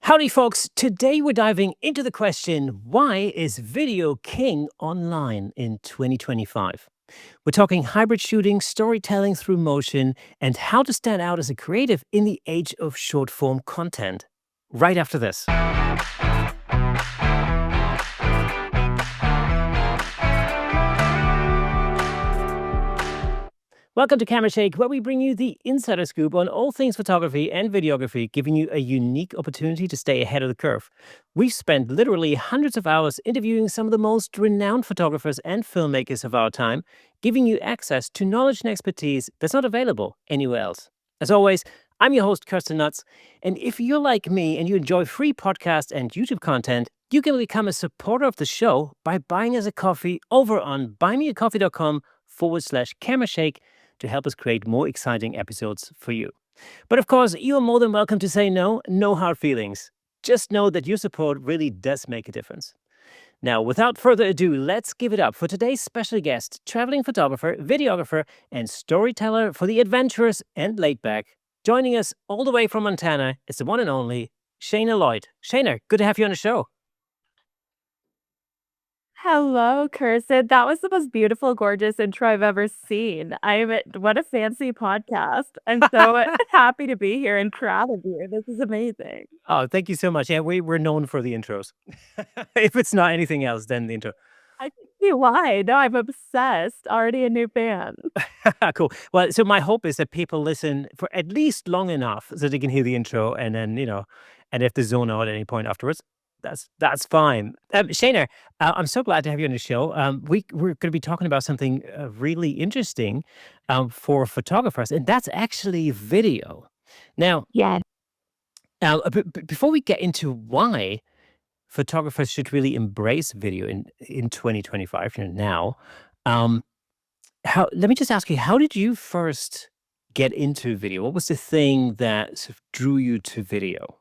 Howdy, folks. Today we're diving into the question, why is video king online in 2025? We're talking hybrid shooting, storytelling through motion, and how to stand out as a creative in the age of short form content. Right after this. Welcome to Camera Shake, where we bring you the insider scoop on all things photography and videography, giving you a unique opportunity to stay ahead of the curve. We've spent literally hundreds of hours interviewing some of the most renowned photographers and filmmakers of our time, giving you access to knowledge and expertise that's not available anywhere else. As always, I'm your host, Kirsten Nuts, and if you're like me and you enjoy free podcast and YouTube content, you can become a supporter of the show by buying us a coffee over on buymeacoffee.com/camerashake to help us create more exciting episodes for you. But of course, you are more than welcome to say no, no hard feelings. Just know that your support really does make a difference. Now, without further ado, let's give it up for today's special guest, traveling photographer, videographer, and storyteller for the adventurous and laid back. Joining us all the way from Montana is the one and only Shayna Lloyd. Shayna, good to have you on the show. Hello, Kirsten. That was the most beautiful, gorgeous intro I've ever seen. What a fancy podcast. I'm so happy to be here and proud of you. This is amazing. Oh, thank you so much. Yeah, we're known for the intros. If it's not anything else, then the intro. I can see why. No, I'm obsessed. Already a new fan. Cool. Well, so my hope is that people listen for at least long enough so they can hear the intro, and then and if they zone out at any point afterwards, that's fine. Shayna, I'm so glad to have you on the show. We're going to be talking about something really interesting for photographers, and that's actually video. Now, Yes. before we get into why photographers should really embrace video in 2025, now. Um, how let me just ask you, how did you first get into video? What was the thing that sort of drew you to video?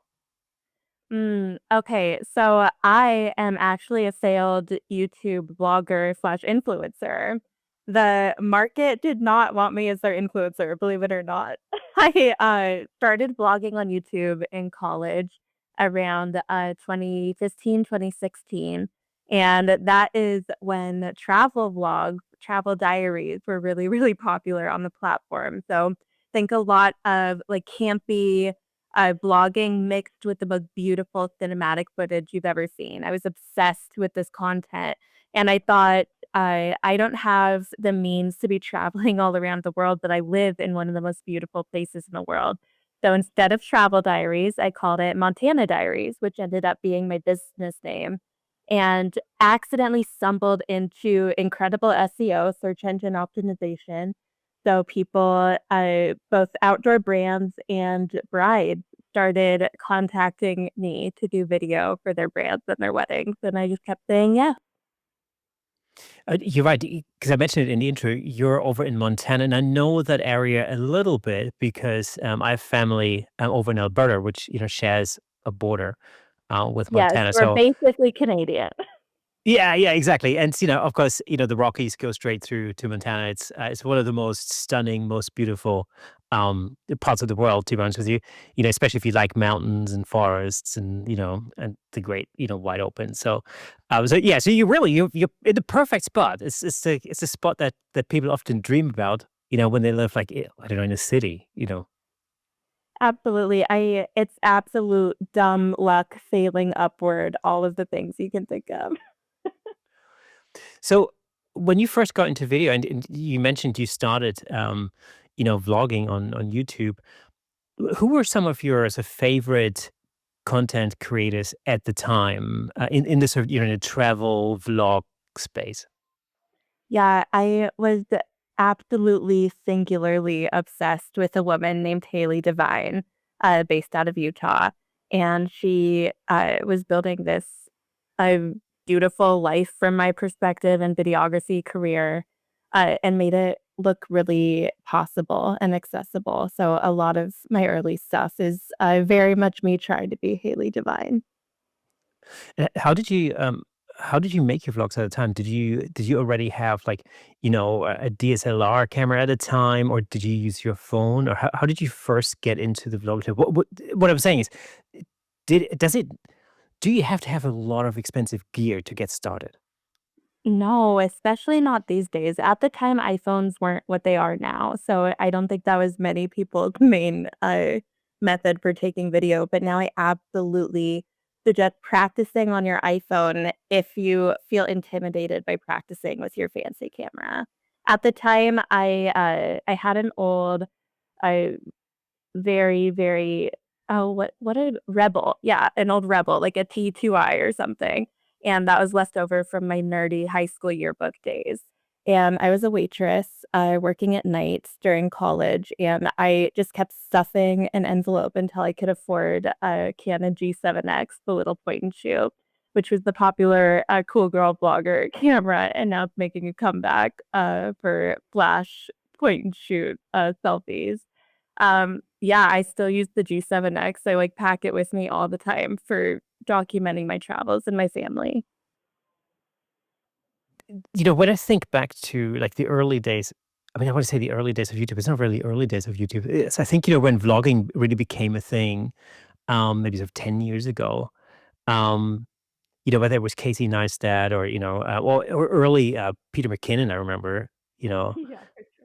Okay, so I am actually a failed YouTube blogger slash influencer. The market did not want me as their influencer, believe it or not. I started blogging on YouTube in college around 2015, 2016. And that is when travel vlogs, travel diaries were really, really popular on the platform. So think a lot of like campy vlogging mixed with the most beautiful cinematic footage you've ever seen. I was obsessed with this content, and I thought, I don't have the means to be traveling all around the world, but I live in one of the most beautiful places in the world. So instead of travel diaries, I called it Montana Diaries, which ended up being my business name, and accidentally stumbled into incredible SEO, search engine optimization. So people, both outdoor brands and brides started contacting me to do video for their brands and their weddings, and I just kept saying yes. You're right, because I mentioned it in the intro. You're over in Montana, and I know that area a little bit because I have family over in Alberta, which shares a border with Yes, Montana. we're So basically Canadian. yeah, yeah, exactly. And of course, the Rockies go straight through to Montana. It's one of the most stunning, most beautiful parts of the world, to be honest with you. Especially if you like mountains and forests and and the great, wide open. So yeah, so you're in the perfect spot. It's a spot that people often dream about, when they live like I don't know, in a city. Absolutely. It's absolute dumb luck sailing upward, all of the things you can think of. So when you first got into video, and you mentioned you started vlogging on YouTube. Who were some of your sort of favorite content creators at the time, in the sort of, in the travel vlog space? Yeah, I was absolutely singularly obsessed with a woman named Haley Devine, based out of Utah. And she was building this uh, beautiful life from my perspective and videography career, and made it look really possible and accessible. So a lot of my early stuff is very much me trying to be Haley Devine. How did you make your vlogs at the time? Did you already have, like, a DSLR camera at the time, or did you use your phone, or how did you first get into the vlog? What I'm saying is, does it do you have to have a lot of expensive gear to get started? No, especially not these days. At the time, iPhones weren't what they are now, so I don't think that was many people's main, method for taking video, but now I absolutely suggest practicing on your iPhone if you feel intimidated by practicing with your fancy camera. At the time, I had an old, I very, very what a Rebel. Yeah, an old Rebel, like a T2i or something, and that was left over from my nerdy high school yearbook days, and I was a waitress, working at nights during college, and I just kept stuffing an envelope until I could afford a Canon G7X, the little point and shoot, which was the popular, cool girl blogger camera, and now it's making a comeback, for flash point and shoot, selfies. Yeah, I still use the G7X. I, like, pack it with me all the time for documenting my travels and my family. When I think back to, like, the early days, I mean, I wanna say the early days of YouTube, it's not really early days of YouTube. It's I think, when vlogging really became a thing, maybe sort of 10 years ago, um, whether it was Casey Neistat or, or early, Peter McKinnon, I remember, you know, Yeah.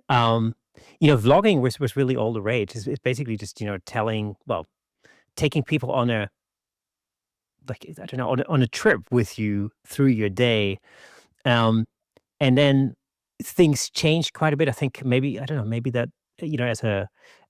um, vlogging was really all the rage. It's basically just, taking people on a, like, I don't know, on a trip with you through your day. Um And then things changed quite a bit. I think maybe I don't know, maybe that,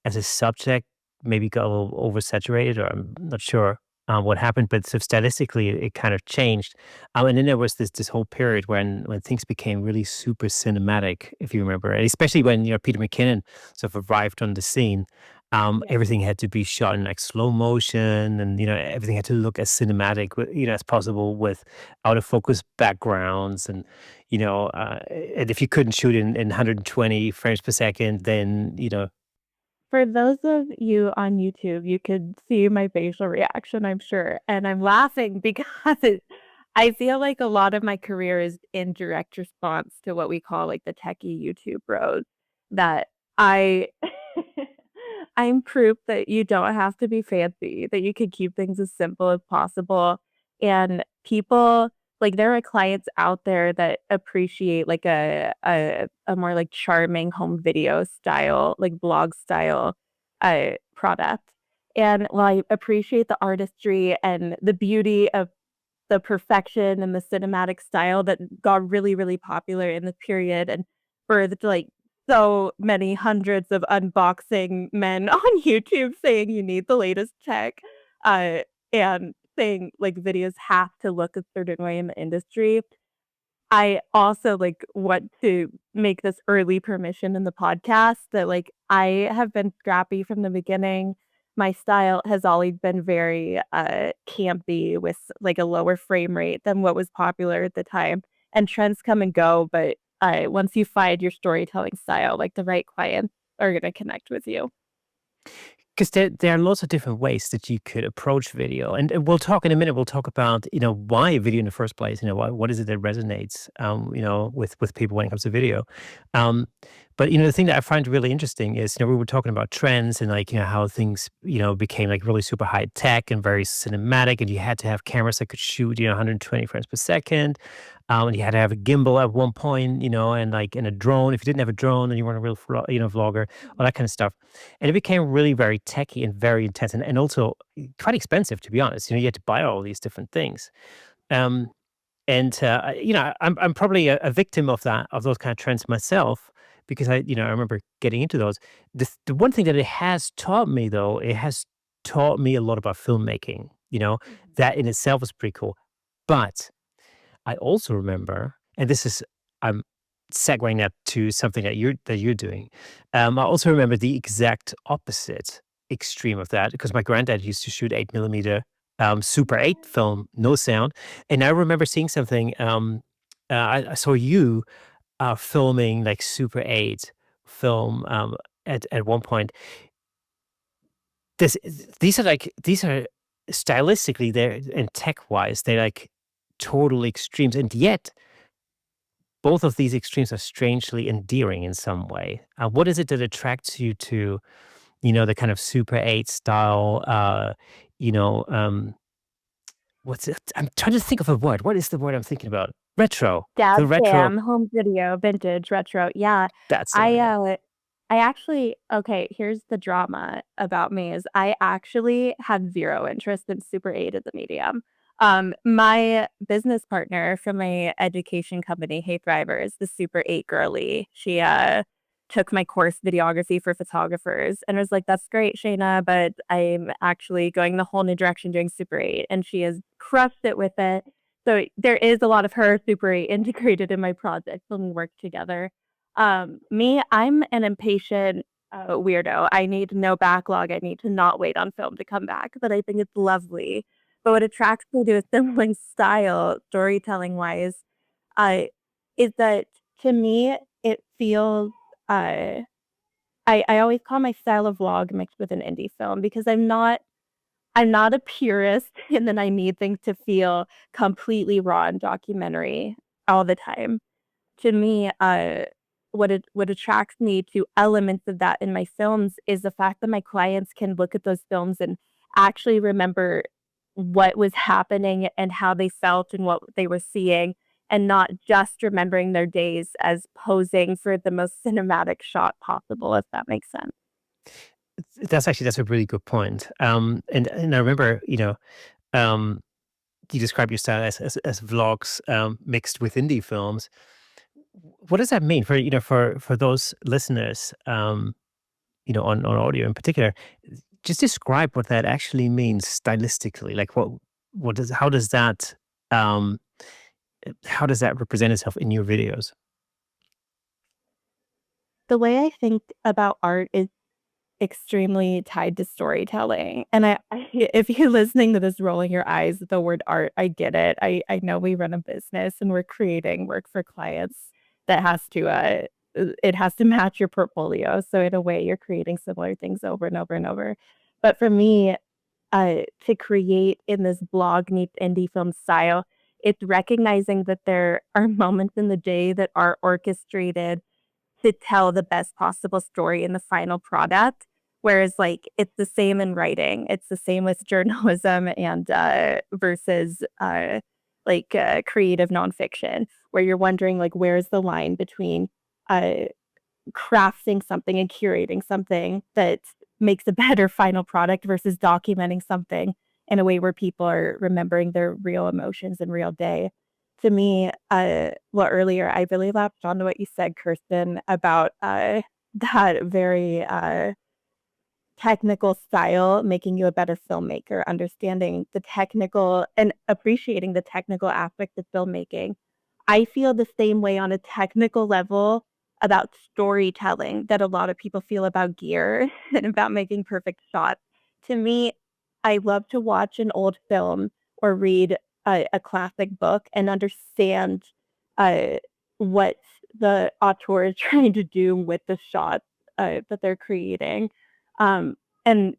as a subject, maybe got a little oversaturated, or I'm not sure, what happened, but so stylistically, it kind of changed. And then there was this whole period when things became really super cinematic, if you remember, and especially when, Peter McKinnon sort of arrived on the scene. Yeah. Everything had to be shot in, like, slow motion, and, everything had to look as cinematic, as possible, with out of focus backgrounds, and if you couldn't shoot in 120 frames per second, then, For those of you on YouTube, you could see my facial reaction, I'm sure, and I'm laughing because I feel like a lot of my career is in direct response to what we call, like, the techie YouTube bros, that I I'm proof that you don't have to be fancy, that you can keep things as simple as possible, and people like, there are clients out there that appreciate, like, a more, like, charming home video style, like, blog style, product, and while I appreciate the artistry and the beauty of the perfection and the cinematic style that got really, really popular in the period and birthed, like, so many hundreds of unboxing men on YouTube saying you need the latest tech, uh, and saying, like, videos have to look a certain way in the industry. I also, like, want to make this early permission in the podcast that, like, I have been scrappy from the beginning. My style has always been very, campy with, like, a lower frame rate than what was popular at the time, and trends come and go, but, once you find your storytelling style, like, the right clients are gonna connect with you. 'Cause there are lots of different ways that you could approach video, and we'll talk in a minute. We'll talk about, why video in the first place. What is it that resonates, with people when it comes to video. Um, but the thing that I find really interesting is, we were talking about trends and, like, how things, became, like, really super high tech and very cinematic, and you had to have cameras that could shoot, 120 frames per second. And you had to have a gimbal at one point, and a drone. If you didn't have a drone, then you weren't a real, vlogger, all that kind of stuff. And it became really very techy and very intense, and also quite expensive, to be honest. You had to buy all these different things. Um, I'm probably a victim of those kind of trends myself, because I remember getting into those. The one thing that it has taught me, though, it has taught me a lot about filmmaking. Mhm. That in itself is pretty cool. But I also remember, and this is I'm segueing that to something that you're doing. I also remember the exact opposite extreme of that, because my granddad used to shoot 8 millimeter Super 8 What? film, no sound, and I remember seeing something. I saw you filming, like, Super 8 film, at one point. This these are stylistically, they're, and tech wise, they're, like, total extremes, and yet both of these extremes are strangely endearing in some way. What is it that attracts you to, the kind of Super 8 style, you know, um, what's it? I'm trying to think of a word. What is the word I'm thinking about? Retro. Dad The retro. cam, home video, vintage, retro. Yeah. That's the one. I Yeah. uh I actually okay, here's the drama about me is I actually had zero interest in Super 8 as a medium. My business partner from my education company, Hey Thrivers, the Super 8 girly, she took my course videography for photographers and was like, "That's great, Shayna, but I'm actually going the whole new direction doing Super 8." And she has crushed it with it. So there is a lot of her Super 8 integrated in my project when we work together. Me, I'm an impatient weirdo. I need no backlog. I need to not wait on film to come back, but I think it's lovely. But what attracts me to a sibling style, storytelling wise, uh, is that to me, it feels, uh, I always call my style a vlog mixed with an indie film because I'm not a purist and then I need things to feel completely raw and documentary all the time. To me, what attracts me to elements of that in my films is the fact that my clients can look at those films and actually remember what was happening and how they felt and what they were seeing, and not just remembering their days as posing for the most cinematic shot possible, if that makes sense. That's a really good point. And I remember, um, you describe your style as vlogs mixed with indie films. What does that mean for for those listeners? On audio in particular, just describe what that actually means stylistically. Like what does um how does that represent itself in your videos? The way I think about art is extremely tied to storytelling, and if you're listening to this rolling your eyes at the word art, I get it. I know we run a business and we're creating work for clients that it has to match your portfolio, so in a way, you're creating similar things over and over and over. But for me, to create in this blog meets indie film style, it's recognizing that there are moments in the day that are orchestrated to tell the best possible story in the final product. Whereas, like, it's the same in writing. It's the same with journalism and versus creative nonfiction, where you're wondering like, where's the line between uh, crafting something and curating something that makes a better final product versus documenting something in a way where people are remembering their real emotions in real day. To me, earlier I really latched onto what you said, Kirsten, about that very technical style making you a better filmmaker, understanding the technical and appreciating the technical aspect of filmmaking. I feel the same way on a technical level about storytelling that a lot of people feel about gear and about making perfect shots. To me, I love to watch an old film or read a classic book and understand uh, what the auteur is trying to do with the shots that they're creating. Um, and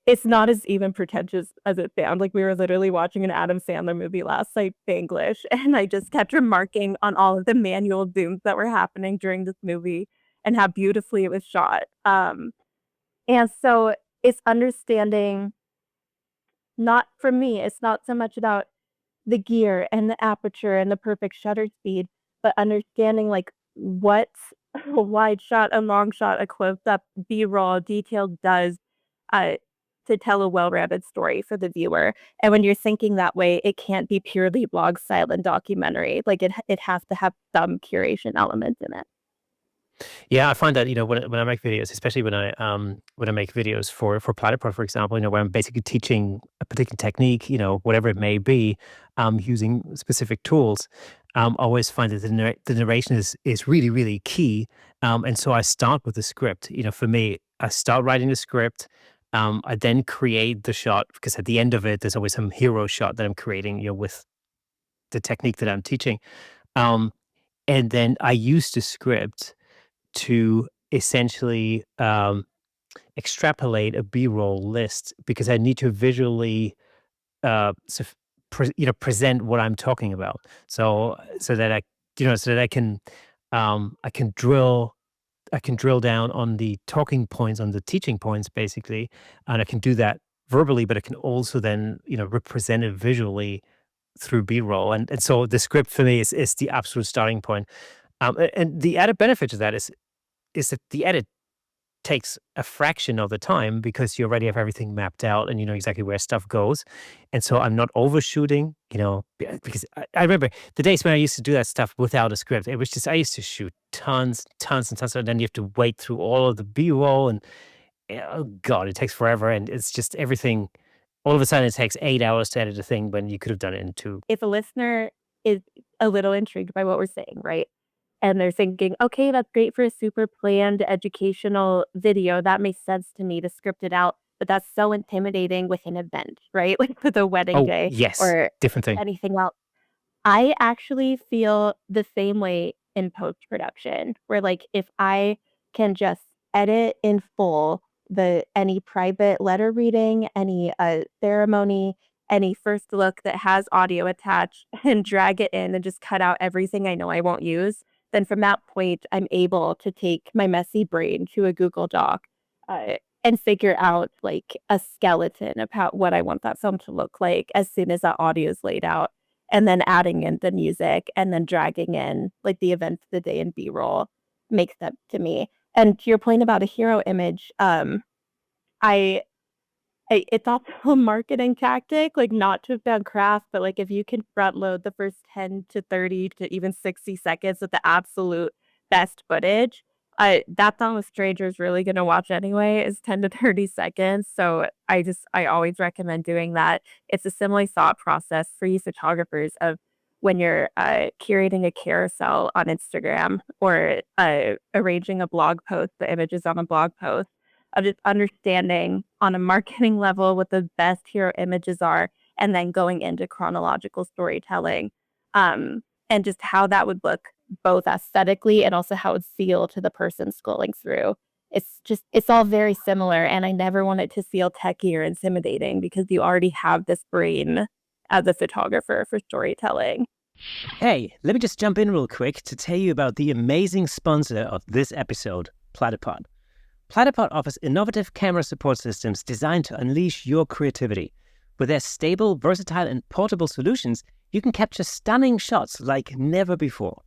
it's not as even pretentious as it sounds. Like, we were literally watching an Adam Sandler movie last night, Spanglish, and I just kept remarking on all of the manual zooms that were happening during this movie and how beautifully it was shot. And so it's understanding, not for me, it's not so much about the gear and the aperture and the perfect shutter speed, but understanding like what a wide shot, a long shot, a close up, B-roll, detail does uh, to tell a well-rounded story for the viewer. And when you're thinking that way, it can't be purely blog style and documentary. Like it has to have some curation element in it. Yeah, I find that when I make videos, especially when I make videos for Platypod, for example, where I'm basically teaching a particular technique, whatever it may be, using specific tools. I always find that the narration is really really key. And so I start with the script. For me, I start writing the script. I then create the shot because at the end of it, there's always some hero shot that I'm creating, with the technique that I'm teaching. Um, and then I use the script to essentially extrapolate a B-roll list because I need to visually present what I'm talking about. So that I can drill down on the talking points, on the teaching points, basically, and I can do that verbally, but I can also then represent it visually through B-roll, and so the script for me is the absolute starting point. And the added benefit to that is that the edit takes a fraction of the time because you already have everything mapped out and you know exactly where stuff goes. And so I'm not overshooting, because I remember the days when I used to do that stuff without a script. It was just, I used to shoot tons, tons and tons. And then you have to wait through all of the B roll and oh God, it takes forever. And it's just everything. All of a sudden, it takes 8 hours to edit a thing when you could have done it in two. If a listener is a little intrigued by what we're saying, right? And they're thinking, okay, that's great for a super planned educational video. That makes sense to me to script it out. But that's so intimidating with an event, right? Like with a wedding Oh, day yes. or Different thing. anything else. I actually feel the same way in post-production, where, like, if I can just edit in full any private letter reading, any, ceremony, any first look that has audio attached and drag it in and just cut out everything I know I won't use, then from that point, I'm able to take my messy brain to a Google Doc, and figure out, like, a skeleton of what I want that film to look like as soon as that audio is laid out and then adding in the music and then dragging in, like, the events of the day and B-roll makes sense to me. And to your point about a hero image, I it's also a marketing tactic, like, not to bad craft, but, like, if you can front load the first 10 to 30 to even 60 seconds with the absolute best footage, that's all a stranger's really gonna watch anyway is 10 to 30 seconds, so I always recommend doing that. It's a similar thought process for you photographers of when you're, curating a carousel on Instagram or, arranging a blog post, the images on a blog post of just understanding on a marketing level what the best hero images are, and then going into chronological storytelling, and just how that would look both aesthetically and also how it would feel to the person scrolling through. It's all very similar, and I never want it to feel techy or intimidating because you already have this brain as a photographer for storytelling. Hey, let me just jump in real quick to tell you about the amazing sponsor of this episode, Platypod. Platypod offers innovative camera support systems designed to unleash your creativity. With their stable, versatile, and portable solutions, you can capture stunning shots like never before.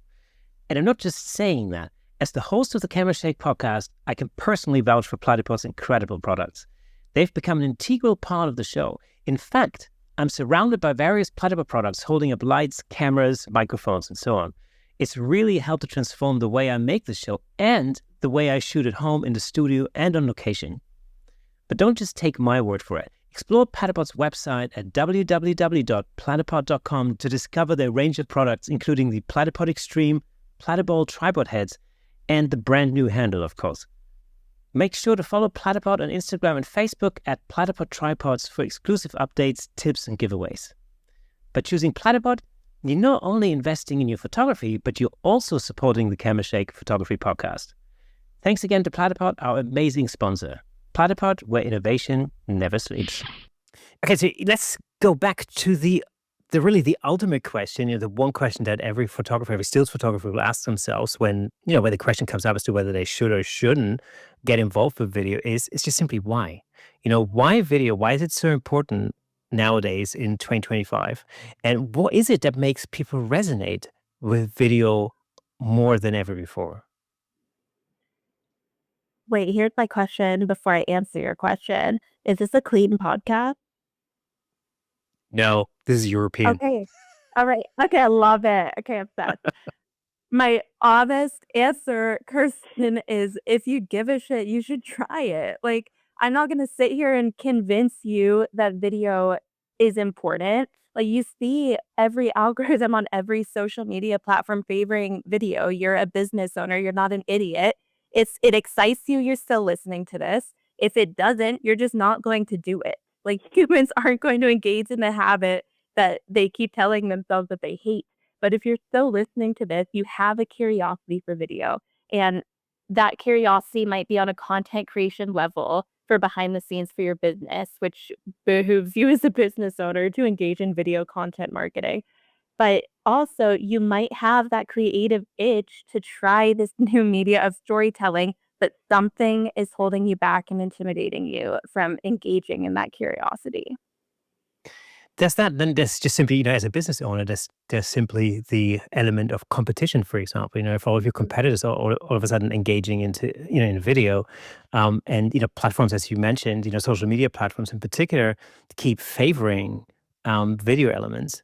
And I'm not just saying that. As the host of the Camera Shake podcast, I can personally vouch for Platypod's incredible products. They've become an integral part of the show. In fact, I'm surrounded by various Platypod products holding up lights, cameras, microphones, and so on. It's really helped to transform the way I make the show and the way I shoot at home, in the studio, and on location. But don't just take my word for it. Explore Platypod's website at www.platypod.com to discover their range of products, including the Platypod Extreme, Platypod tripod heads, and the brand new handle, of course. Make sure to follow Platypod on Instagram and Facebook at Platypod Tripods for exclusive updates, tips, and giveaways. By choosing Platypod, you're not only investing in your photography, but you're also supporting the Camera Shake Photography Podcast. Thanks again to Platypod, our amazing sponsor. Platypod, where innovation never sleeps. Okay, so let's go back to the really ultimate question, the one question that every photographer, every stills photographer will ask themselves when the question comes up as to whether they should or shouldn't get involved with video is just simply why? Why video? Why is it so important nowadays in 2025? And what is it that makes people resonate with video more than ever before? Wait, here's my question before I answer your question. Is this a clean podcast? No, this is European. Okay. Alright. Okay, I love it. Okay, obsessed. My honest answer, Kirsten, is if you give a shit, you should try it. Like, I'm not gonna sit here and convince you that video is important. Like, you see every algorithm on every social media platform favoring video. You're a business owner, you're not an idiot. It excites you, you're still listening to this. If it doesn't, you're just not going to do it. Like, humans aren't going to engage in the habit that they keep telling themselves that they hate. But if you're still listening to this, you have a curiosity for video. And that curiosity might be on a content creation level for behind the scenes for your business, which behooves you as a business owner to engage in video content marketing. But also, you might have that creative itch to try this new media of storytelling, but something is holding you back and intimidating you from engaging in that curiosity. there's that. Then there's just simply, as a business owner, there's simply the element of competition. For example, if all of your competitors are all of a sudden engaging into in video, and platforms, as you mentioned, social media platforms in particular, keep favoring video elements,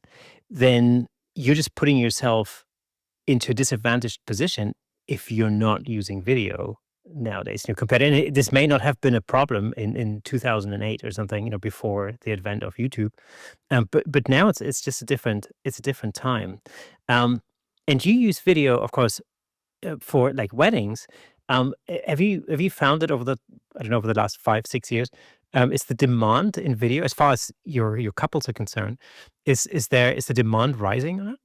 then you're just putting yourself into a disadvantaged position if you're not using video nowadays. Compared, and this may not have been a problem in 2008 or something, before the advent of YouTube. But now it's just a different time. Um, and you use video, of course, for like weddings. Have you found that over the I don't know over the last 5-6 years, is the demand in video, as far as your couples are concerned, is the demand rising on it?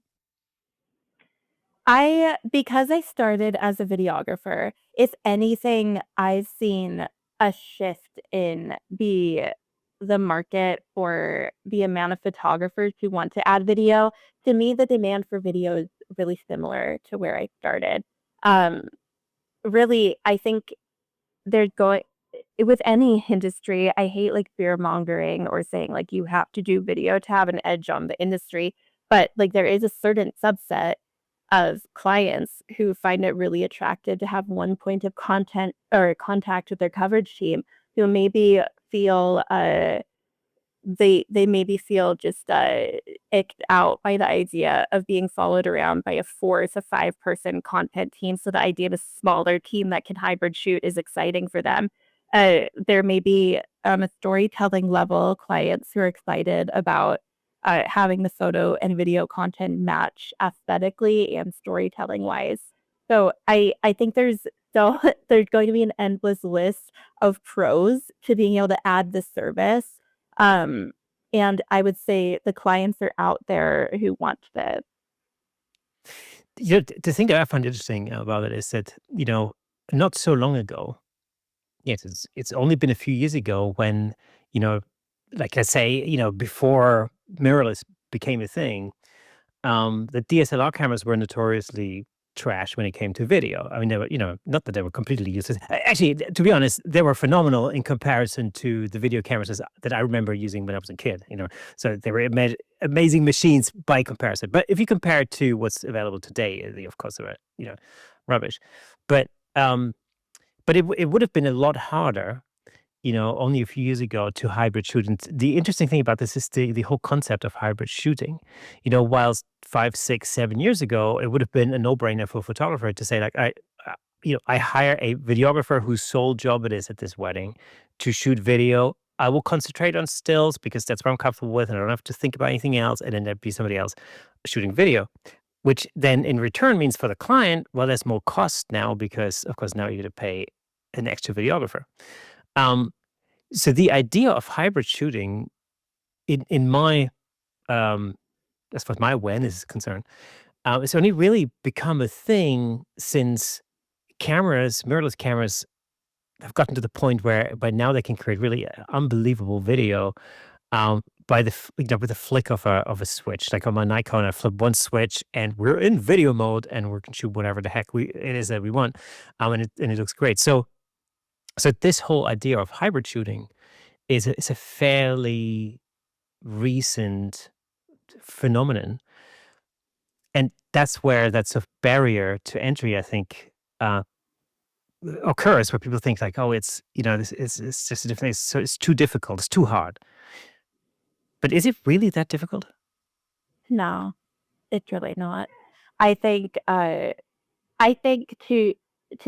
Because I started as a videographer, if anything, I've seen a shift in the market for the amount of photographers who want to add video. To me, the demand for video is really similar to where I started. Um, Really, I think there's going with any industry, I hate, like, fear-mongering or saying, like, you have to do video to have an edge on the industry, but, like, there is a certain subset of clients who find it really attractive to have one point of content or contact with their coverage team, who maybe feel, they maybe feel just, icked out by the idea of being followed around by a 4 to 5-person content team, so the idea of a smaller team that can hybrid shoot is exciting for them. There may be, on a storytelling level, clients who are excited about, having the photo and video content match aesthetically and storytelling-wise. So I think there's still there's going to be an endless list of pros to being able to add this service. Um, and I would say the clients are out there who want this. The thing that I find interesting about it is that, not so long ago, yes, it's only been a few years ago when, you know, like I say, before mirrorless became a thing, the DSLR cameras were notoriously trash when it came to video. I mean, they were, not that they were completely useless. Actually, to be honest, they were phenomenal in comparison to the video cameras that I remember using when I was a kid. So they were amazing machines by comparison. But if you compare it to what's available today, they, of course, they were, rubbish. But um, but it would have been a lot harder, only a few years ago, to hybrid shoot. And the interesting thing about this is the whole concept of hybrid shooting. Whilst 5, 6, 7 years ago, it would have been a no-brainer for a photographer to say, like, I hire a videographer whose sole job it is at this wedding to shoot video. I will concentrate on stills because that's what I'm comfortable with, and I don't have to think about anything else. And then there'd be somebody else shooting video, which then in return means for the client, well, there's more cost now because, of course, now you're going to pay an extra videographer. Um, so the idea of hybrid shooting, in my as far as my awareness is concerned, it's only really become a thing since mirrorless cameras, have gotten to the point where by now they can create really unbelievable video, with the flick of a switch. Like on my Nikon, I flip one switch and we're in video mode and we can shoot whatever the heck it is that we want, and it looks great. So this whole idea of hybrid shooting is a fairly recent phenomenon, and that's where that sort of barrier to entry, I think, uh, occurs, where people think like, "Oh, this is it's just a different thing. So it's too difficult. It's too hard." But is it really that difficult? No, it's really not. I think, I think to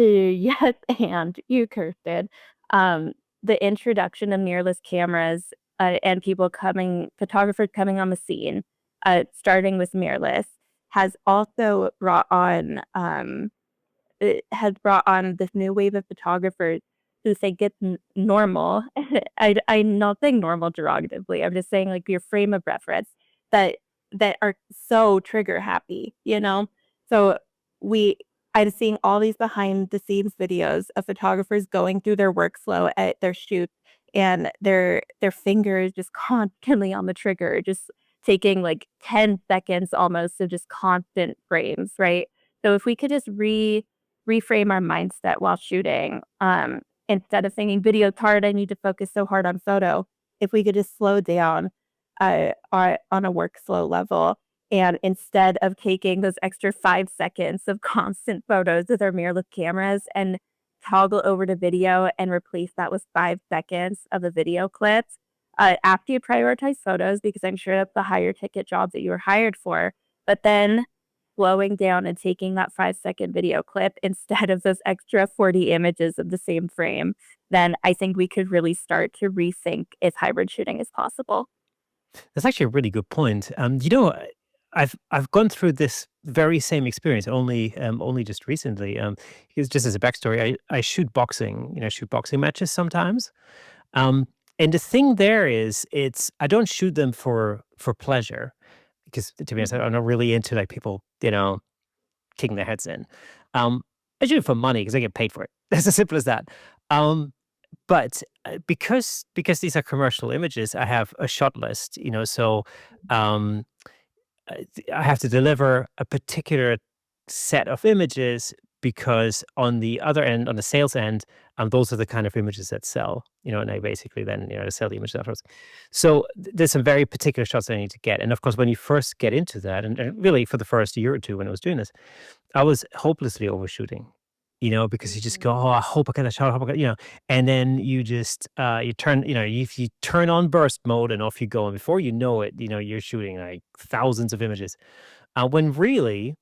yes, and you Kirsten, the introduction of mirrorless cameras, and photographers coming on the scene, starting with mirrorless, has also brought on, it has brought on this new wave of photographers who think it's normal. I'm not saying normal derogatively. I'm just saying like your frame of reference that that are so trigger happy, you know? So we I'm seeing all these behind the scenes videos of photographers going through their workflow at their shoots and their fingers just constantly on the trigger, just taking like 10 seconds almost of just constant frames, right? So if we could just reframe our mindset while shooting, instead of thinking video's hard, I need to focus so hard on photo. If we could just slow down, are on a workflow level. And instead of taking those extra 5 seconds of constant photos with our mirrorless cameras and toggle over to video and replace that with 5 seconds of a video clip, after you prioritize photos, because I'm sure that's the higher ticket job that you were hired for, but then slowing down and taking that 5 second video clip instead of those extra 40 images of the same frame, then I think we could really start to rethink if hybrid shooting is possible. That's actually a really good point. I've gone through this very same experience only just recently. Because just as a backstory, I shoot boxing, shoot boxing matches sometimes. Um, and the thing there is, it's I don't shoot them for pleasure because to be honest, Mhm. I'm not really into like people, kicking their heads in. Um, I shoot it for money because I get paid for it. That's as simple as that. Um, but because these are commercial images, I have a shot list, so um, I have to deliver a particular set of images because on the other end, on the sales end, those are the kind of images that sell, and I basically then, sell the image afterwards. So there's some very particular shots that I need to get. And of course, when you first get into that, and really for the first year or two when I was doing this, I was hopelessly overshooting, because you just go, "Oh, I hope I get a shot, I hope I get," and then you just, you turn, if you turn on burst mode and off you go, and before you know it, you're shooting like thousands of images, when really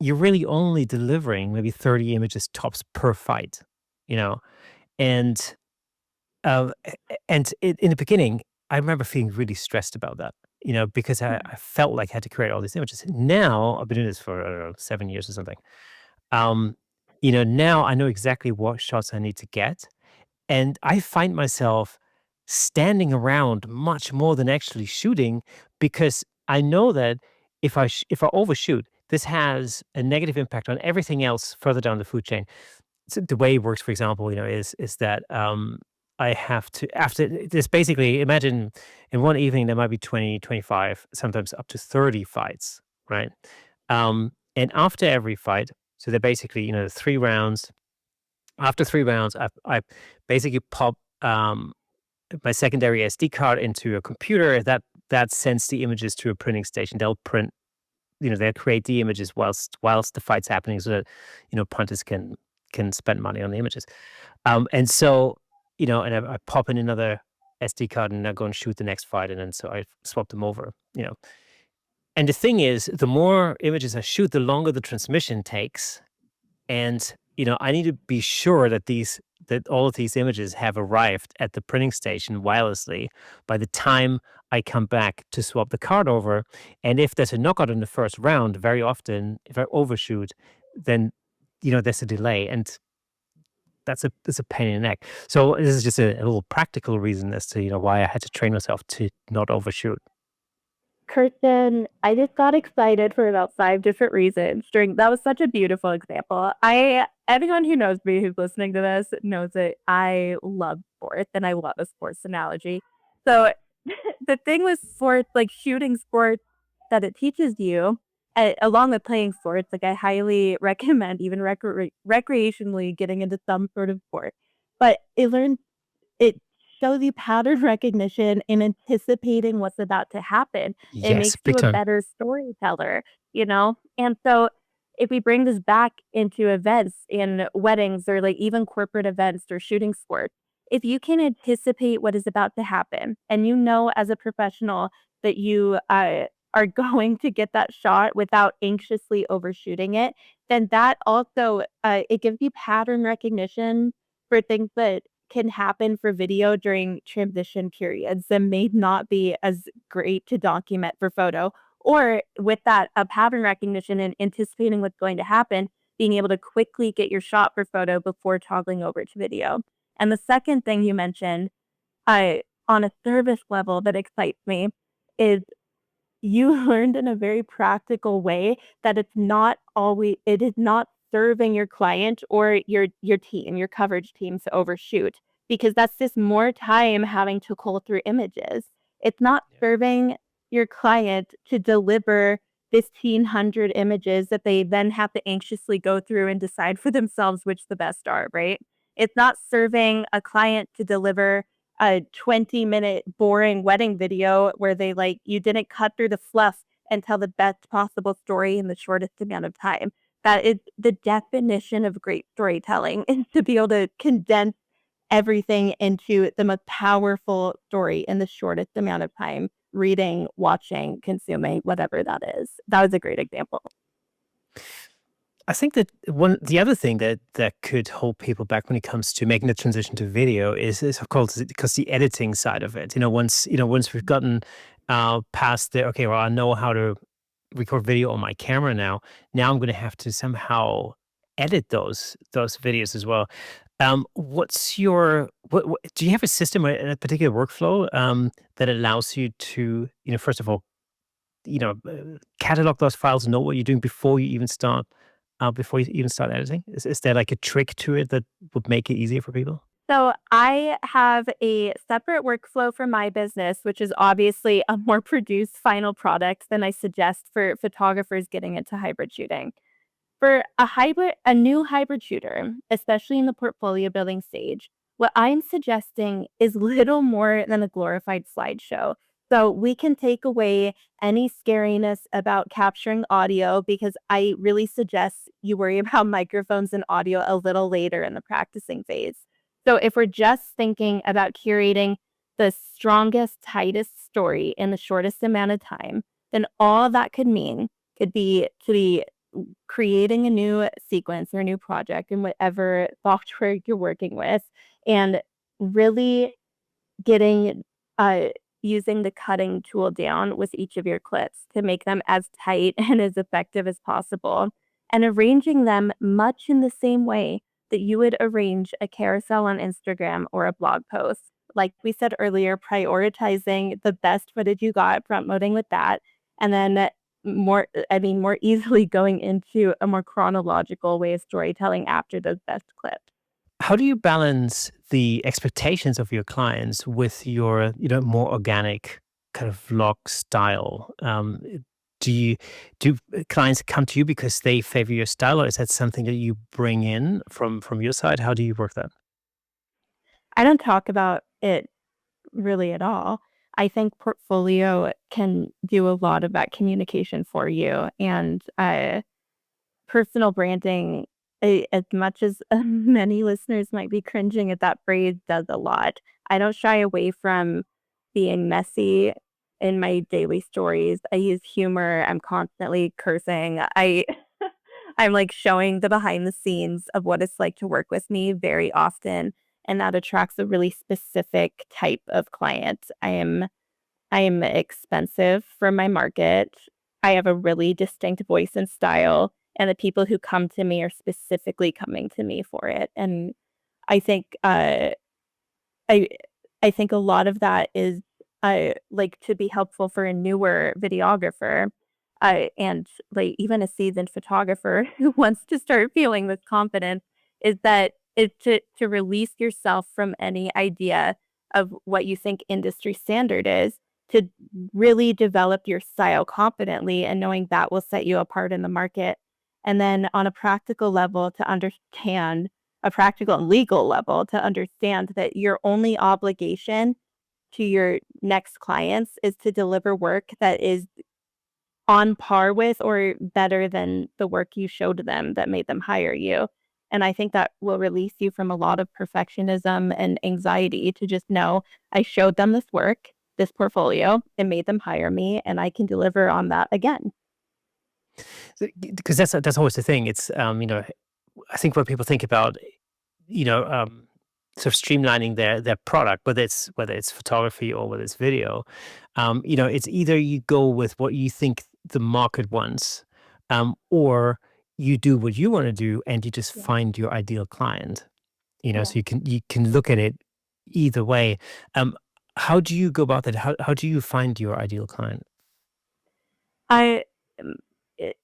you're really only delivering maybe 30 images tops per fight, you know, and in the beginning, I remember feeling really stressed about that, because I felt like I had to create all these images. Now I've been doing this for I don't know 7 years or something. Um, now I know exactly what shots I need to get, and I find myself standing around much more than actually shooting because I know that if I overshoot, this has a negative impact on everything else further down the food chain. So the way it works, for example, is that I have to after this basically imagine in one evening there might be 20, 25, sometimes up to 30 fights, right? And after every fight, so they're basically, 3 rounds. After 3 rounds, I basically pop my secondary SD card into a computer that sends the images to a printing station. They'll print, they'll create the images whilst the fight's happening so that, punters can spend money on the images. And so, and I pop in another SD card and I go and shoot the next fight, and then so I swap them over. And the thing is, the more images I shoot, the longer the transmission takes, and I need to be sure that all of these images have arrived at the printing station wirelessly by the time I come back to swap the card over. And if there's a knockout in the first round, very often if I overshoot, then there's a delay, and that's a pain in the neck. So this is just a little practical reason as to why I had to train myself to not overshoot. Kirsten, I just got excited for about 5 different reasons during that was such a beautiful example. I Anyone who knows me who's listening to this knows that I love sports and I love a sports analogy. So the thing with sports, like shooting sports that it teaches you, along with playing sports, like I highly recommend even recreationally getting into some sort of sport. But it shows you pattern recognition and anticipating what's about to happen. It Yes, makes big you a time. better storyteller, you know? And so if we bring this back into events in weddings or like even corporate events or shooting sports, if you can anticipate what is about to happen and you know as a professional that you are going to get that shot without anxiously overshooting it, then that also it gives you pattern recognition for things that can happen for video during transition periods that may not be as great to document for photo. Or with that, pattern recognition and anticipating what's going to happen, being able to quickly get your shot for photo before toggling over to video. And the second thing you mentioned, on a service level that excites me, is you learned in a very practical way that it is not serving your client or your team, your coverage team to overshoot because that's just more time having to cull through images. It's not Yeah. serving your client to deliver 1,500 images that they then have to anxiously go through and decide for themselves which the best are, right? It's not serving a client to deliver a 20-minute boring wedding video where they like you didn't cut through the fluff and tell the best possible story in the shortest amount of time. That is the definition of great storytelling is to be able to condense everything into the most powerful story in the shortest amount of time, reading, watching, consuming, whatever that is. That was a great example. I think that the other thing that could hold people back when it comes to making the transition to video is of course because the editing side of it. Once we've gotten past the okay, well, I know how to record video on my camera now. Now I'm going to have to somehow edit those videos as well. What's your what do you have a system or a particular workflow that allows you to first of all catalog those files, know what you're doing before you even start editing? Is there like a trick to it that would make it easier for people? So I have a separate workflow for my business, which is obviously a more produced final product than I suggest for photographers getting into hybrid shooting. For a new hybrid shooter, especially in the portfolio building stage, what I'm suggesting is little more than a glorified slideshow. So we can take away any scariness about capturing audio because I really suggest you worry about microphones and audio a little later in the practicing phase. So if we're just thinking about curating the strongest, tightest story in the shortest amount of time, then all that could mean could be to be creating a new sequence or a new project in whatever software you're working with and really getting uh using the cutting tool down with each of your clips to make them as tight and as effective as possible and arranging them much in the same way that you would arrange a carousel on Instagram or a blog post. Like we said earlier, prioritizing the best footage you got, front loading with that, and then more easily going into a more chronological way of storytelling after those best clips. How do you balance the expectations of your clients with your, more organic kind of vlog style? Do you do clients come to you because they favor your style, or is that something that you bring in from your side? How do you work that? I don't talk about it really at all. I think portfolio can do a lot of that communication for you, and personal branding, as much as many listeners might be cringing at that phrase, does a lot. I don't shy away from being messy in my daily stories. I use humor. I'm constantly cursing. I'm like showing the behind the scenes of what it's like to work with me very often, and that attracts a really specific type of client. I am expensive for my market. I have a really distinct voice and style, and the people who come to me are specifically coming to me for it. And I think I I think a lot of that is like to be helpful for a newer videographer, and like even a seasoned photographer who wants to start feeling this confidence is that is to release yourself from any idea of what you think industry standard is to really develop your style confidently and knowing that will set you apart in the market. And then on a practical level to understand a practical and legal level to understand that your only obligation to your next clients is to deliver work that is on par with or better than the work you showed them that made them hire you. And I think that will release you from a lot of perfectionism and anxiety to just know I showed them this work, this portfolio, and made them hire me, and I can deliver on that again. Because that's always the thing. It's I think when people think about you know, sort of streamlining their product, whether it's photography or whether it's video, it's either you go with what you think the market wants, or you do what you want to do and you just Yeah. find your ideal client. Yeah. So you can look at it either way. Um, how do you go about that? How do you find your ideal client? I m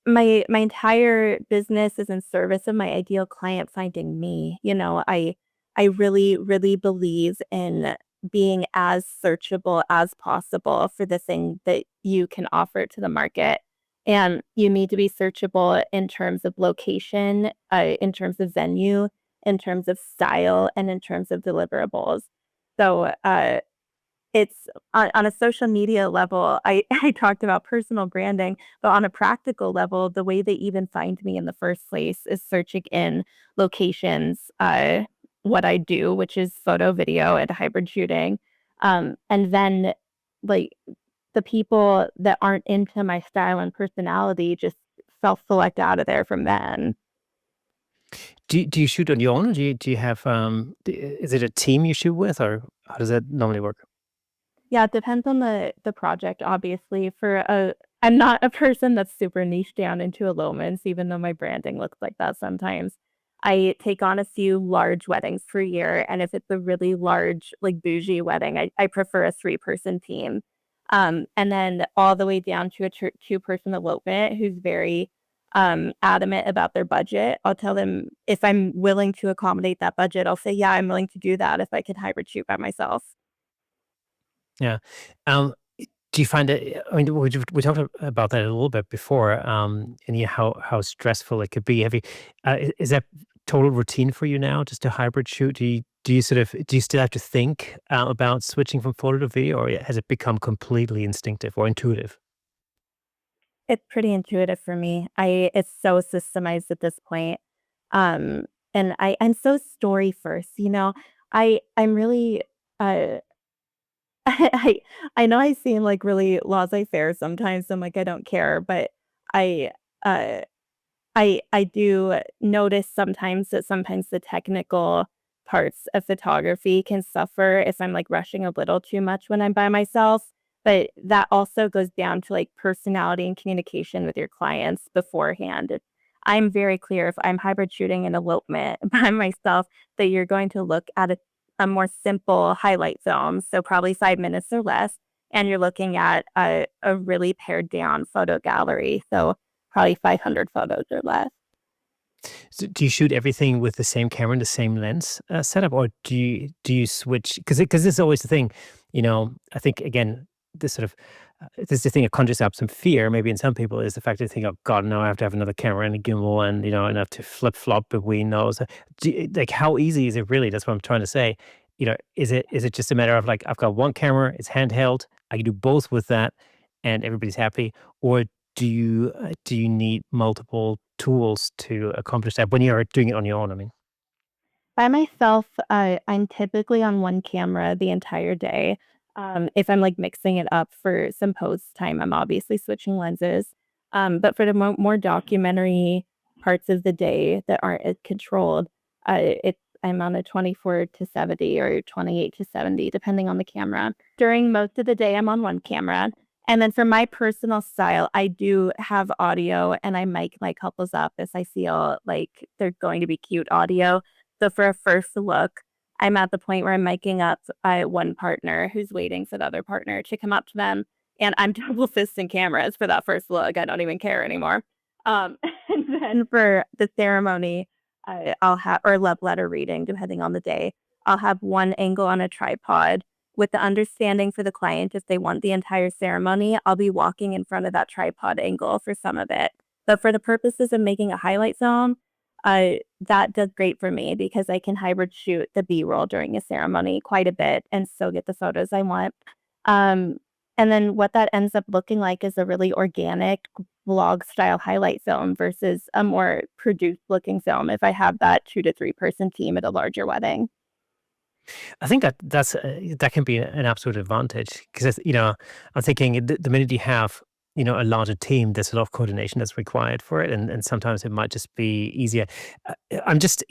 my entire business is in service of my ideal client finding me, I really, really believe in being as searchable as possible for the thing that you can offer to the market, and you need to be searchable in terms of location, in terms of venue, in terms of style, and in terms of deliverables. So, it's on a social media level, I talked about personal branding, but on a practical level, the way they even find me in the first place is searching in locations, what I do, which is photo, video, and hybrid shooting. And then, like, the people that aren't into my style and personality just self-select out of there from then. Do you shoot on your own, or do you have, is it a team you shoot with, or how does that normally work? Yeah, it depends on the project, obviously. I'm not a person that's super niche down into elopements, even though my branding looks like that sometimes. I take on a few large weddings per year, and if it's a really large, like bougie wedding, I prefer a three-person team. And then all the way down to a two-person elopement who's very adamant about their budget. I'll tell them if I'm willing to accommodate that budget, I'll say, yeah, I'm willing to do that if I can hybrid shoot by myself. Yeah. Um, do you find it I mean, we talked about that a little bit before, and yeah, how stressful it could be. Have you is that total routine for you now, just a hybrid shoot? Do you still have to think, about switching from photo to video, or has it become completely instinctive or intuitive? It's pretty intuitive for me. I It's so systemized at this point. Um, and I'm so story first, you know? I'm really uh I I know I seem like really laissez-faire sometimes. I'm like, I don't care, but I uh I do notice sometimes that sometimes the technical parts of photography can suffer if I'm, like, rushing a little too much when I'm by myself, but that also goes down to, like, personality and communication with your clients beforehand. I'm very clear if I'm hybrid shooting an elopement by myself that you're going to look at a more simple highlight film, so probably 5 minutes or less, and you're looking at a really pared down photo gallery, so probably 500 photos or less. So do you shoot everything with the same camera and the same lens, setup, or do you switch? Because this is always the thing, I think, again, this sort of, this is the thing that conjures up some fear maybe in some people, is the fact that they think, "Oh god, no, I have to have another camera and a gimbal, and, and I have to flip-flop between those." Like, how easy is it really? That's what I'm trying to say. Is it just a matter of, like, I've got one camera, it's handheld, I can do both with that, and everybody's happy? Or do you need multiple tools to accomplish that when you're doing it on your own, I mean? By myself, I'm typically on one camera the entire day. If I'm like mixing it up for some post time, I'm obviously switching lenses. But for the more documentary parts of the day that aren't as controlled, I'm on a 24 to 70 or 28 to 70, depending on the camera. During most of the day, I'm on one camera. And then for my personal style, I do have audio and I mic my couples up as I feel like they're going to be cute audio. So for a first look, I'm at the point where I'm miking up one partner who's waiting for the other partner to come up to them, and I'm double fisting cameras for that first look. I don't even care anymore. And then for the ceremony, I'll have or love letter reading, depending on the day. I'll have one angle on a tripod with the understanding for the client if they want the entire ceremony, I'll be walking in front of that tripod angle for some of it. But for the purposes of making a highlight film, that does great for me because I can hybrid shoot the B-roll during a ceremony quite a bit and still get the photos I want. Um, and then what that ends up looking like is a really organic vlog style highlight film versus a more produced looking film if I have that 2 to 3 person team at a larger wedding. I think that can be an absolute advantage, because, I'm thinking the minute you have, a larger team, there's a lot of coordination that's required for it, and sometimes it might just be easier. I'm just,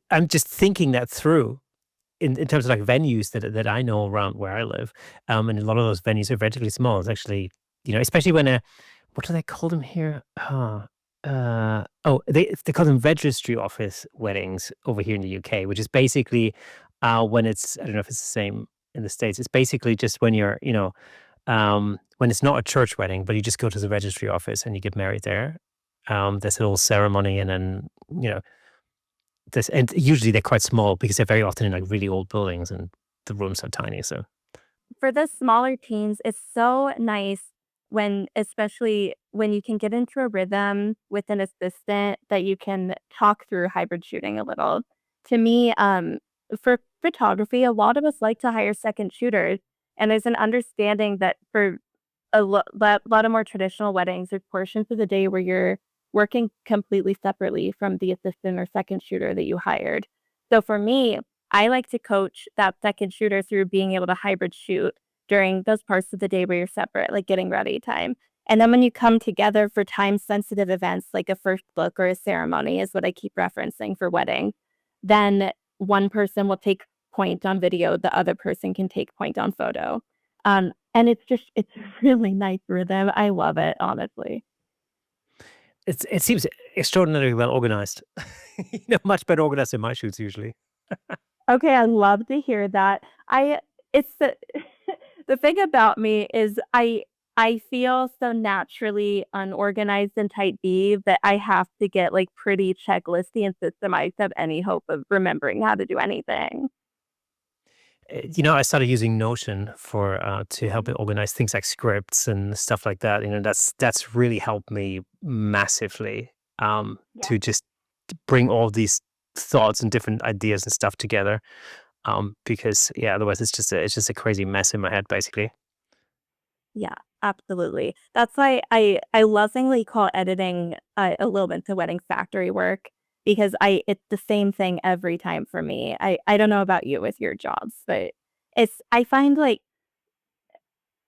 I'm just thinking that through in terms of, like, venues that I know around where I live, and a lot of those venues are relatively small. It's actually, especially when what do they call them here? They call them registry office weddings over here in the UK, which is basically, when it's, I don't know if it's the same in the States. It's basically just when you're, when it's not a church wedding, but you just go to the registry office and you get married there. There's a little ceremony, and then, you know, and usually they're quite small because they're very often in, like, really old buildings, and the rooms are tiny. So For the smaller teams, it's so nice when especially when you can get into a rhythm with an assistant that you can talk through hybrid shooting a little. To me, for photography, a lot of us like to hire second shooters. And there's an understanding that for lot of more traditional weddings, there's portions of the day where you're working completely separately from the assistant or second shooter that you hired. So for me, I like to coach that second shooter through being able to hybrid shoot during those parts of the day where you're separate, like getting ready time. And then when you come together for time sensitive events like a first look or a ceremony is what I keep referencing for wedding, then one person will take point on video, the other person can take point on photo. And it's really nice rhythm. I love it, honestly. It seems extraordinarily well organized. Much better organized than my shoots usually. Okay, I love to hear that. I it's the the thing about me is I feel so naturally unorganized and type B that I have to get, like, pretty checklisty and systemized to have any hope of remembering how to do anything. I started using Notion for to help it organize things like scripts and stuff like that. That's really helped me massively Yeah. to just bring all these thoughts and different ideas and stuff together. Because yeah, otherwise it's just a crazy mess in my head basically. Yeah, absolutely. That's why I lovingly call editing a little bit to wedding factory work because I it's the same thing every time for me. I don't know about you with your jobs, but it's I find like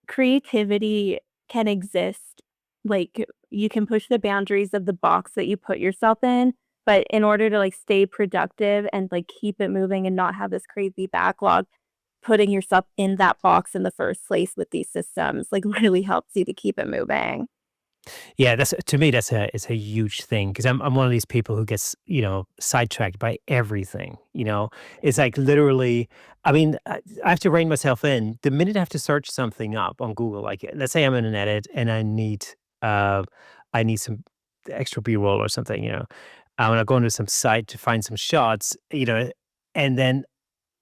creativity can exist. Like you can push the boundaries of the box that you put yourself in, but in order to like stay productive and like keep it moving and not have this crazy backlog, putting yourself in that box in the first place with these systems like really helps you to keep it moving. Yeah, that's to me that's a huge thing because I'm one of these people who gets sidetracked by everything. It's like literally. I mean, I have to rein myself in. The minute I have to search something up on Google, like let's say I'm in an edit and uh I need some extra B-roll or something. I want to go into some site to find some shots. And then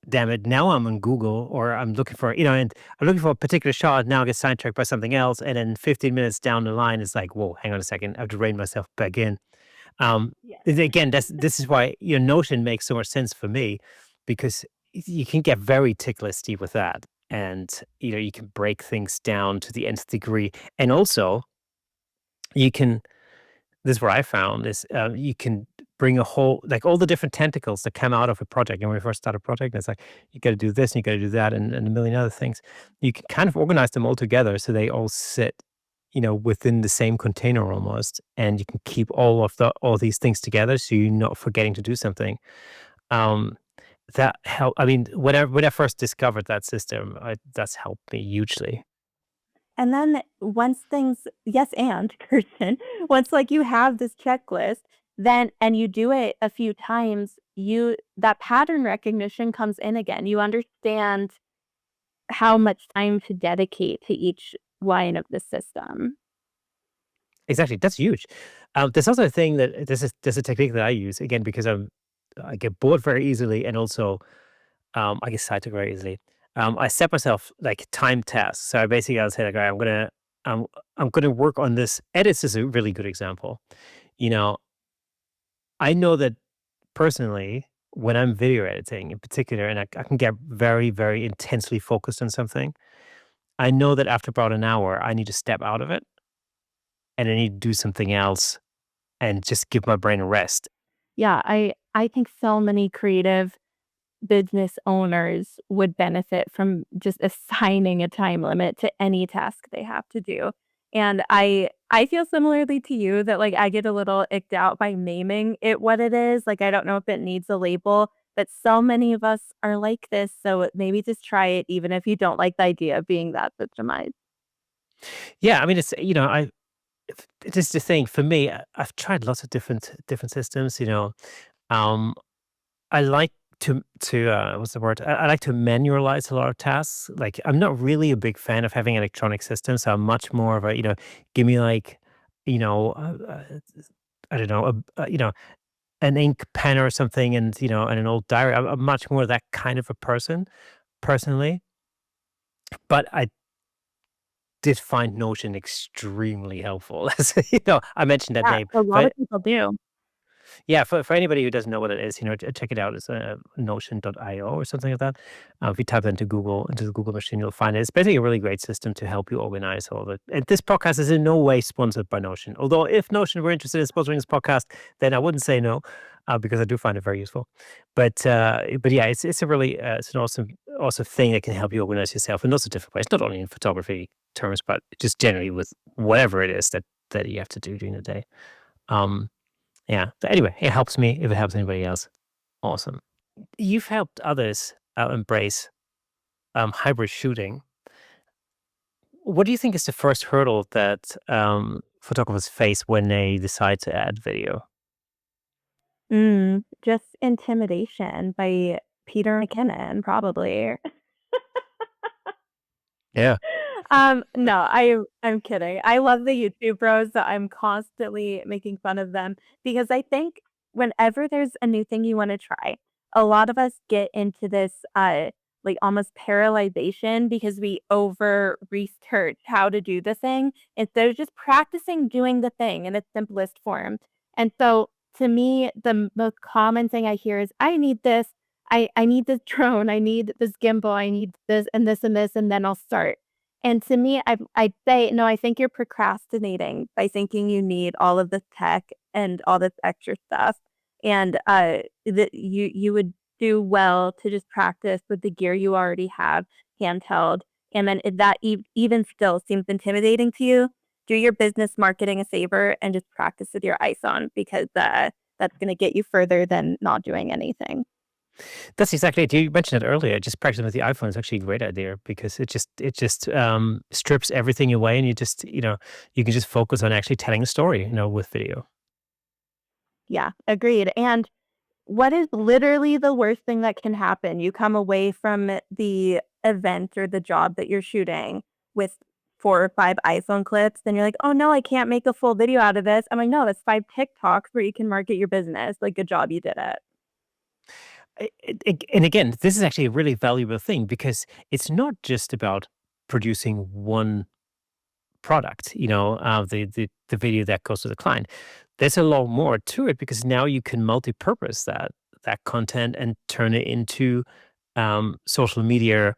damn it, now I'm on Google or I'm looking for, and I'm looking for a particular shot. Now I get sidetracked by something else. And then 15 minutes down the line, it's like, whoa, hang on a second. I have to rein myself back in. Um, Yes. again, this is why your Notion makes so much sense for me because you can get very tick listy with that. And, you can break things down to the nth degree. And also, you can this is what I found is, you can bring a whole like, all the different tentacles that come out of a project, and when we first start a project, it's like, you gotta do this, and you gotta do that, and a million other things. You can kind of organize them all together so they all sit, within the same container almost, and you can keep all these things together so you're not forgetting to do something. Um, that help I mean, when I first discovered that system, that's helped me hugely. And then once things yes, and Kirsten, once like you have this checklist, then and you do it a few times, you that pattern recognition comes in again. You understand how much time to dedicate to each line of the system. Exactly, that's huge. There's also a thing that there's a technique that I use again because I get bored very easily, and also I get sidetracked very easily. I set myself like time tasks. So I'll say like, all right, I'm I'm gonna work on this. Edits is a really good example. You know, I know that personally when I'm video editing in particular, and I can get very very intensely focused on something. I know that after about an hour, I need to step out of it and I need to do something else and just give my brain a rest. Yeah, I think so many creative business owners would benefit from just assigning a time limit to any task they have to do. And I feel similarly to you that like I get a little icked out by naming it what it is. Like I don't know if it needs a label, but so many of us are like this. So maybe just try it even if you don't like the idea of being that victimized. Yeah, I mean, it is the thing for me. I've tried lots of different systems. Um, I like to what's the word? I like to manualize a lot of tasks. Like I'm not really a big fan of having electronic systems. So I'm much more of a give me like you know I don't know an ink pen or something, and an old diary. I'm much more that kind of a person personally. But I did find Notion extremely helpful. I mentioned that Yeah, name, a lot of but people do. Yeah, for anybody who doesn't know what it is, check it out. It's Notion.io or something like that. If you type into Google, into the Google machine, you'll find it. It's basically a really great system to help you organize all of it. And this podcast is in no way sponsored by Notion. Although, if Notion were interested in sponsoring this podcast, then I wouldn't say no, because I do find it very useful. But yeah, it's a really it's an awesome thing that can help you organize yourself in lots of different ways. Not only in photography terms, but just generally with whatever it is that you have to do during the day. Um, yeah. So anyway, it helps me. If it helps anybody else, awesome. You've helped others embrace hybrid shooting. What do you think is the first hurdle that photographers face when they decide to add video? Just Intimidation by Peter McKinnon, probably. Yeah. No, I'm kidding. I love the YouTube bros that I'm constantly making fun of them because I think whenever there's a new thing you wanna try, a lot of us get into this, like, almost paralyzation because we over research how to do the thing instead of just practicing doing the thing in its simplest form. And so, to me, the most common thing I hear is, "I need this. I need this drone. I need this gimbal. I need this and this and this, and then I'll start." And to me, I'd say, "No, I think you're procrastinating by thinking you need all of this tech and all this extra stuff, and, that you would do well to just practice with the gear you already have handheld, and then if that even still seems intimidating to you, do your business marketing a favor and just practice with your iPhone because, that's gonna get you further than not doing anything." That's exactly it. You mentioned it earlier. Just practicing with the iPhone is actually a great idea because it just strips everything away, and you can just focus on actually telling a story, with video. Yeah, agreed, and what is literally the worst thing that can happen? You come away from the event or the job that you're shooting with 4 or 5 iPhone clips, then you're like, "Oh, no, I can't make a full video out of this." I'm like, "No, that's 5 TikToks where you can market your business. Like, good job, you did it." And again, this is actually a really valuable thing because it's not just about producing one product, the video that goes to the client. There's a lot more to it because now you can multi-purpose that content and turn it into social media,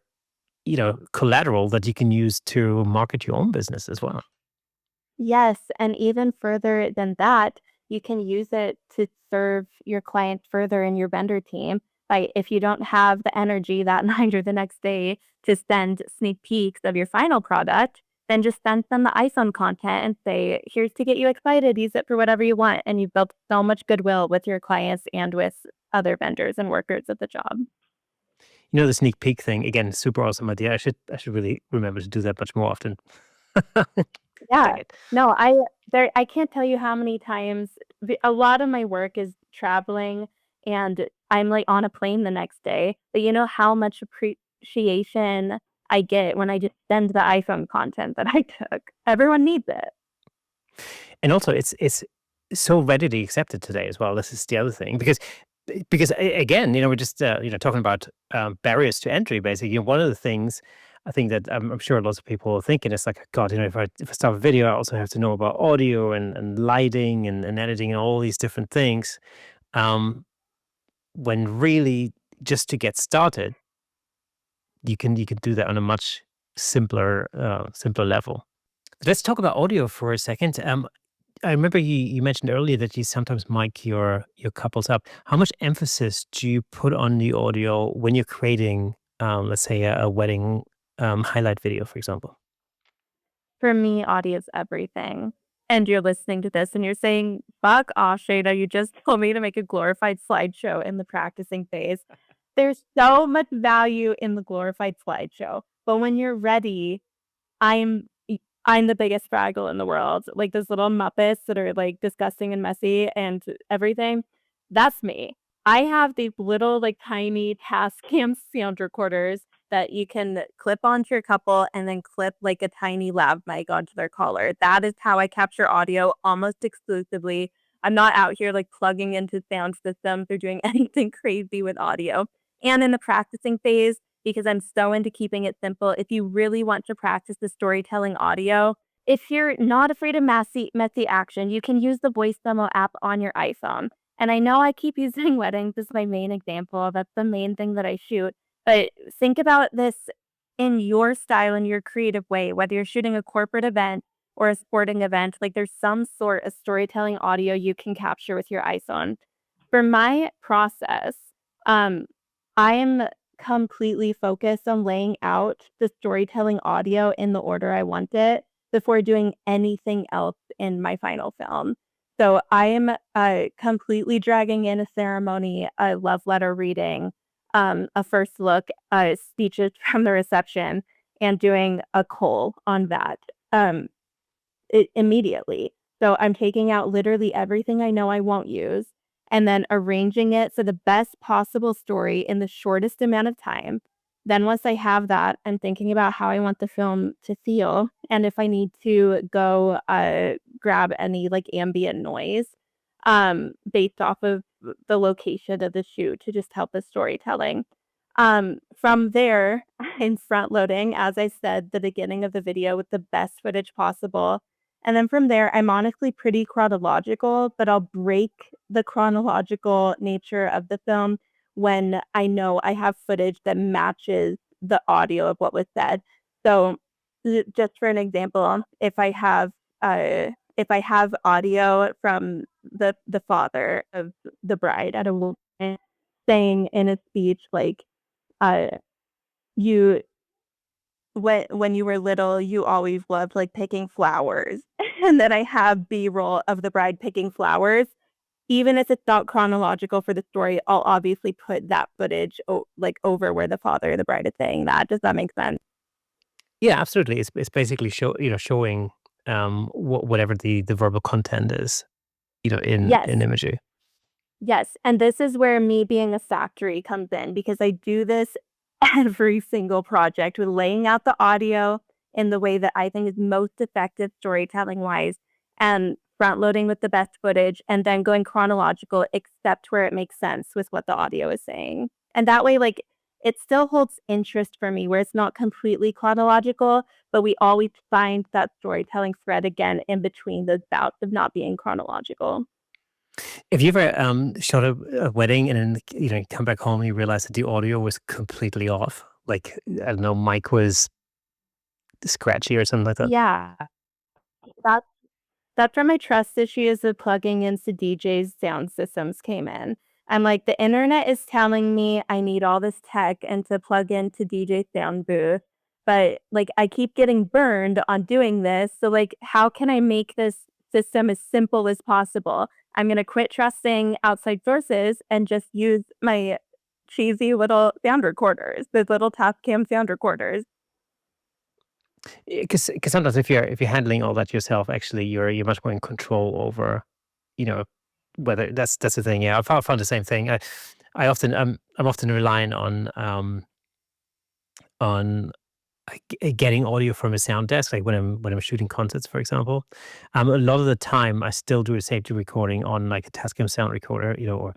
collateral that you can use to market your own business as well. Yes, and even further than that, you can use it to serve your clients further in your vendor team by if you don't have the energy that night or the next day to send sneak peeks of your final product, then just send them the iPhone content and say, "Here's to get you excited, use it for whatever you want." And you've built so much goodwill with your clients and with other vendors and workers at the job. The sneak peek thing again, super awesome idea. I should really remember to do that much more often. Yeah. Dang it. No, I can't tell you how many times a lot of my work is traveling, and I'm, like, on a plane the next day, but you know how much appreciation I get when I just send the iPhone content that I took. Everyone needs it. And also, it's so readily accepted today as well. This is the other thing again, we're just talking about barriers to entry. Basically, one of the things I think that I'm sure lots of people are thinking is like, God, if I start a video, I also have to know about audio and lighting and editing and all these different things. Um, when really just to get started, you can do that on a much simpler level. Let's talk about audio for a second. I remember you mentioned earlier that you sometimes mic your couples up. How much emphasis do you put on the audio when you're creating, let's say, a wedding highlight video, for example? For me, audio's everything. And you're listening to this and you're saying, "Fuck off, Shayna, you just told me to make a glorified slideshow in the practicing phase." There's so much value in the glorified slideshow, but when you're ready, I'm I'm the biggest Fraggle in the world, like, those little Muppets that are, like, disgusting and messy and everything, that's me. I have these little, like, tiny Tascam sound recorders that you can clip onto your couple and then clip, like, a tiny lav mic onto their collar. That is how I capture audio almost exclusively. I'm not out here, like, plugging into sound systems or doing anything crazy with audio. And in the practicing phase, because I'm so into keeping it simple. If you really want to practice the storytelling audio, if you're not afraid of messy action, you can use the voice memo app on your iPhone. And I know I keep using weddings as my main example. That's the main thing that I shoot. But think about this in your style, in your creative way, whether you're shooting a corporate event or a sporting event, like there's some sort of storytelling audio you can capture with your iPhone. For my process, um, I am completely focused on laying out the storytelling audio in the order I want it before doing anything else in my final film. So I am completely dragging in a ceremony, a love letter reading, a first look, speeches from the reception, and doing a call on that. Um, immediately. So I'm taking out literally everything I know I won't use and then arranging it for the best possible story in the shortest amount of time. Then once I have that, I'm thinking about how I want the film to feel and if I need to go grab any like ambient noise based off of the location of the shoot to just help the storytelling. From there, I'm front loading, as I said, the beginning of the video with the best footage possible. And then from there, I'm honestly pretty chronological, but I'll break the chronological nature of the film when I know I have footage that matches the audio of what was said. So, just for an example, if I have audio from the father of the bride at a wedding saying in a speech like uh, you when you were little, you always loved, like, picking flowers, and then I have B-roll of the bride picking flowers. Even if it's not chronological for the story, I'll obviously put that footage like, over where the father of the bride is saying that. Does that make sense? Yeah, absolutely. It's basically showing whatever the verbal content is, in Yes. imagery. Yes, and this is where me being a factory comes in because I do this every single project with laying out the audio in the way that I think is most effective storytelling wise and front loading with the best footage and then going chronological except where it makes sense with what the audio is saying. And that way, like, it still holds interest for me where it's not completely chronological, but we always find that storytelling thread again in between those bouts of not being chronological. Have you ever shot a wedding and then you come back home and you realize that the audio was completely off? Like I don't know, mic was scratchy or something like that. Yeah. That's That's where my trust issues with plugging into DJ's sound systems came in. I'm like, the internet is telling me I need all this tech and to plug into DJ sound booth, but like I keep getting burned on doing this. So like, how can I make this system as simple as possible? I'm gonna quit trusting outside sources and just use my cheesy little sound recorders, the little Tascam sound recorders. Because sometimes if you're handling all that yourself, actually you're much more in control over, you know, whether that's the thing. Yeah, I found the same thing. I'm often relying on getting audio from a sound desk, like when I'm shooting concerts, for example. A lot of the time, I still do a safety recording on like a Tascam sound recorder, or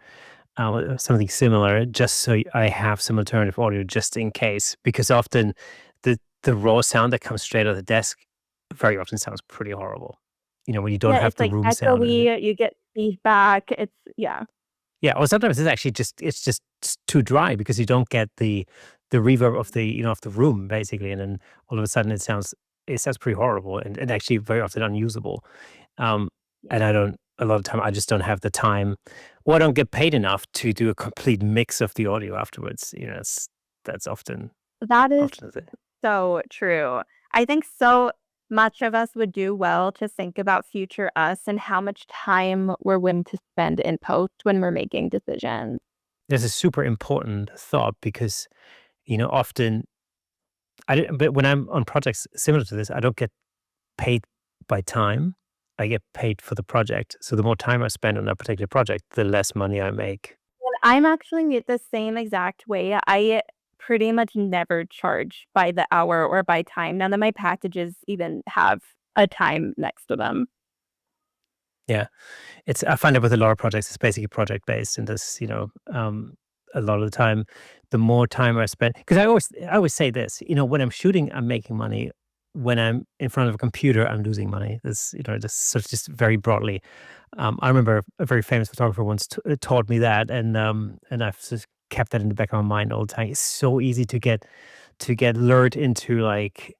something similar, just so I have some alternative audio just in case. Because often, the raw sound that comes straight out of the desk very often sounds pretty horrible. When you don't Yeah, have it's the like room sound in it. echoey, you get feedback. It's yeah. Yeah, or sometimes it's just too dry because you don't get the reverb of the room basically, and then all of a sudden it sounds pretty horrible and actually very often unusable. Um, and I don't a lot of time I just don't have the time, or I don't get paid enough to do a complete mix of the audio afterwards. That's often That is often the thing. so true. I think so much of us would do well to think about future us and how much time we're willing to spend in post when we're making decisions. There's a super important thought because often but when I'm on projects similar to this, I don't get paid by time. I get paid for the project. So the more time I spend on that particular project, the less money I make. And I'm actually the same exact way. I pretty much never charge by the hour or by time. None of my packages even have a time next to them. Yeah. I find it with a lot of projects, it's basically project based, and this, a lot of the time, the more time I spend, because I always say this, when I'm shooting, I'm making money when I'm in front of a computer, I'm losing money. This, just sort of just very broadly. I remember a very famous photographer once taught me that, and I've just kept that in the back of my mind all the time. It's so easy to get lured into like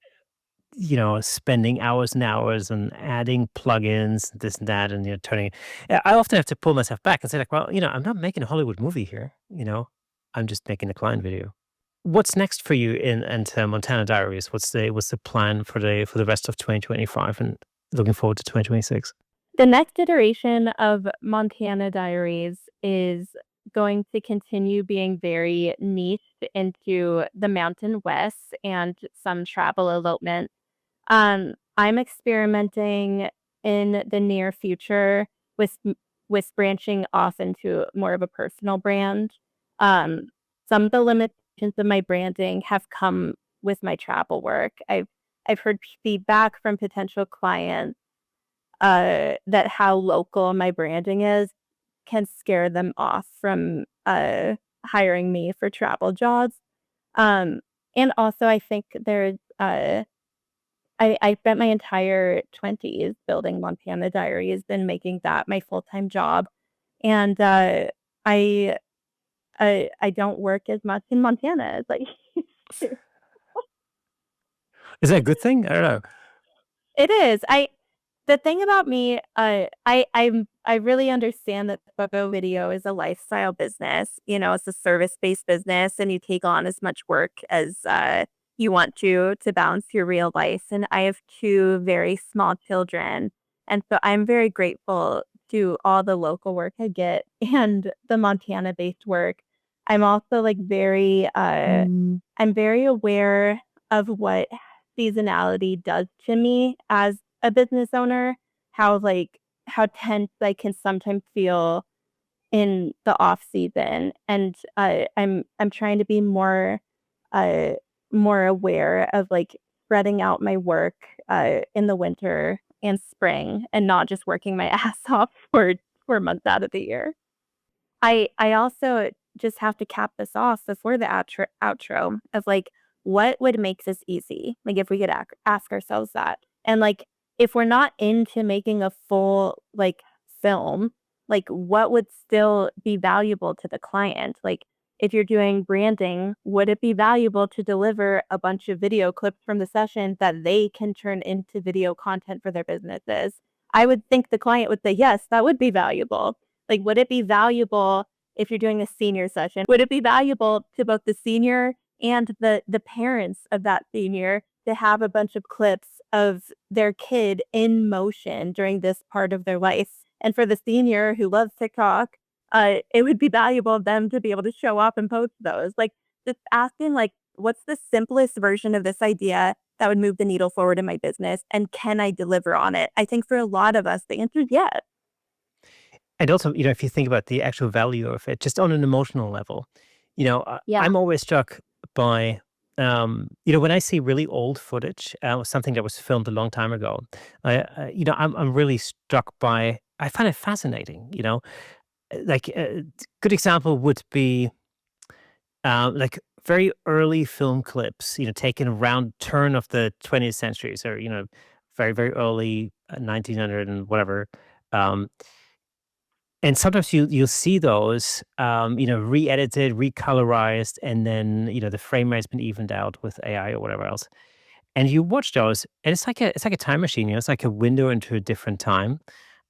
spending hours and hours and adding plugins, this and that, and turning. I often have to pull myself back and say like, well, I'm not making a Hollywood movie here. I'm just making a client video. What's next for you in Montana Diaries? What's the plan for the rest of 2025 and looking forward to 2026? The next iteration of Montana Diaries is going to continue being very niched into the Mountain West and some travel elopement. I'm experimenting in the near future with with branching off into more of a personal brand. Um, some of the limitations of my branding have come with my travel work. I've heard feedback from potential clients that how local my branding is can scare them off from hiring me for travel jobs. Um, and also, I think there's I spent my entire 20s building Montana Diaries and making that my full-time job, and, I I don't work as much in Montana as I used to. Is that a good thing? I don't know. It is. The thing about me, I really understand that photo video is a lifestyle business. It's a service-based business, and you take on as much work as you want to balance your real life. And I have two very small children, and so I'm very grateful to all the local work I get and the Montana-based work. I'm also like I'm very aware of what seasonality does to me as a business owner, how tense I can sometimes feel in the off season, and, I'm trying to be uh, more aware of, like, spreading out my work, in the winter and spring and not just working my ass off for months out of the year. I also just have to cap this off before the outro of, like, what would make this easy? Like, if we could ask ourselves that. And, like, if we're not into making a full, like, film, like, what would still be valuable to the client? Like, if you're doing branding, would it be valuable to deliver a bunch of video clips from the session that they can turn into video content for their businesses? I would think the client would say, "Yes, that would be valuable." Like, would it be valuable if you're doing a senior session? Would it be valuable to both the senior and the parents of that senior to have a bunch of clips of their kid in motion during this part of their life? And for the senior who loves TikTok, it would be valuable of them to be able to show up and post those. Like, just asking, like, what's the simplest version of this idea that would move the needle forward in my business, and can I deliver on it? I think for a lot of us, the answer is yes. And also, if you think about the actual value of it, just on an emotional level, Yeah. I'm always struck by, when I see really old footage, something that was filmed a long time ago. I'm really struck by. I find it fascinating. Like a good example would be like very early film clips, taken around turn of the 20th century, so very very early 1900 and whatever. Um, and sometimes you'll see those, re-edited, recolorized, and then the frame rate's been evened out with AI or whatever else. And you watch those, and it's like a time machine. It's like a window into a different time.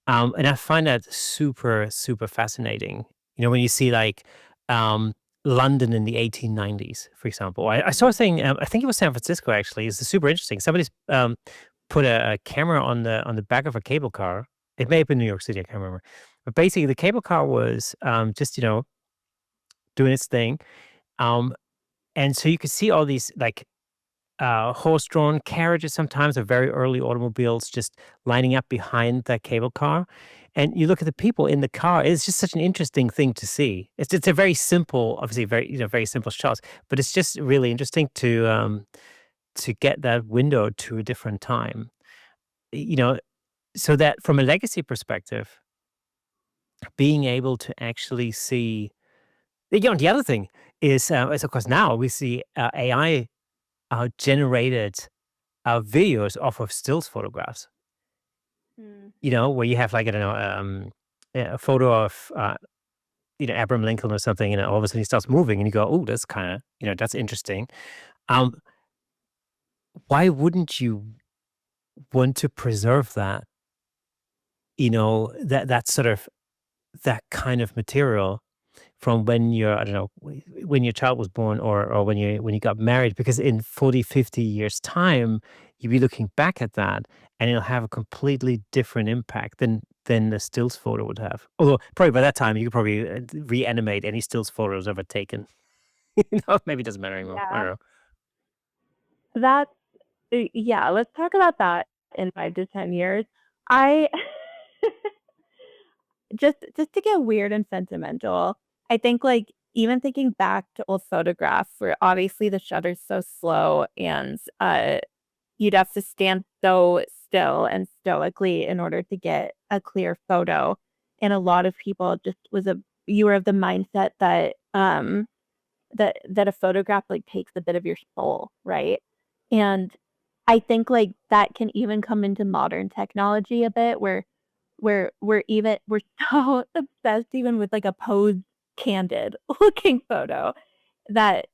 And I find that super super fascinating. When you see like um, London in the 1890s, for example. I saw a thing. I think it was San Francisco actually. It's super interesting. Somebody's put a camera on the back of a cable car. It may have been New York City. I can't remember. But basically, the cable car was just doing its thing, um, and so you could see all these like horse-drawn carriages, sometimes or very early automobiles, just lining up behind that cable car. And you look at the people in the car. It's just such an interesting thing to see. It's a very simple, obviously very very simple shot, but it's just really interesting to get that window to a different time. You know, so that from a legacy perspective, being able to actually see. The other thing is of course now we see AI generated videos off of stills photographs. Mm. Where you have, like, I don't know, a photo of Abraham Lincoln or something, and all of a sudden he starts moving, and you go, "Oh, that's kind of that's interesting." Um, why wouldn't you want to preserve that? That sort of that kind of material from when I don't know, when your child was born, or when you got married, because in 40, 50 years time, you'll be looking back at that, and it'll have a completely different impact than the stills photo would have. Although probably by that time you could probably reanimate any stills photos ever taken. Maybe it doesn't matter anymore. I don't Yeah. know. That's yeah, let's talk about that in 5 to 10 years. I just to get weird and sentimental, I think, like, even thinking back to old photographs where obviously the shutter's so slow and, you'd have to stand so still and stoically in order to get a clear photo, and a lot of people just was a you were of the mindset that, that a photograph, like, takes a bit of your soul, right? And I think, like, that can even come into modern technology a bit where we're so obsessed even with, like, a posed, candid looking photo that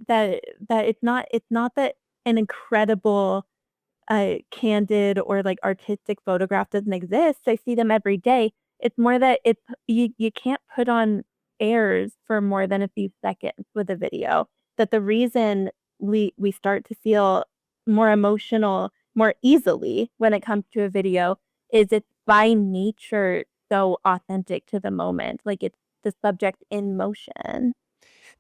that it's not that an incredible candid or, like, artistic photograph doesn't exist. I see them every day. It's more that you can't put on airs for more than a few seconds with a video. That the reason we start to feel more emotional more easily when it comes to a video is it's by nature so authentic to the moment, like, it's the subject in motion.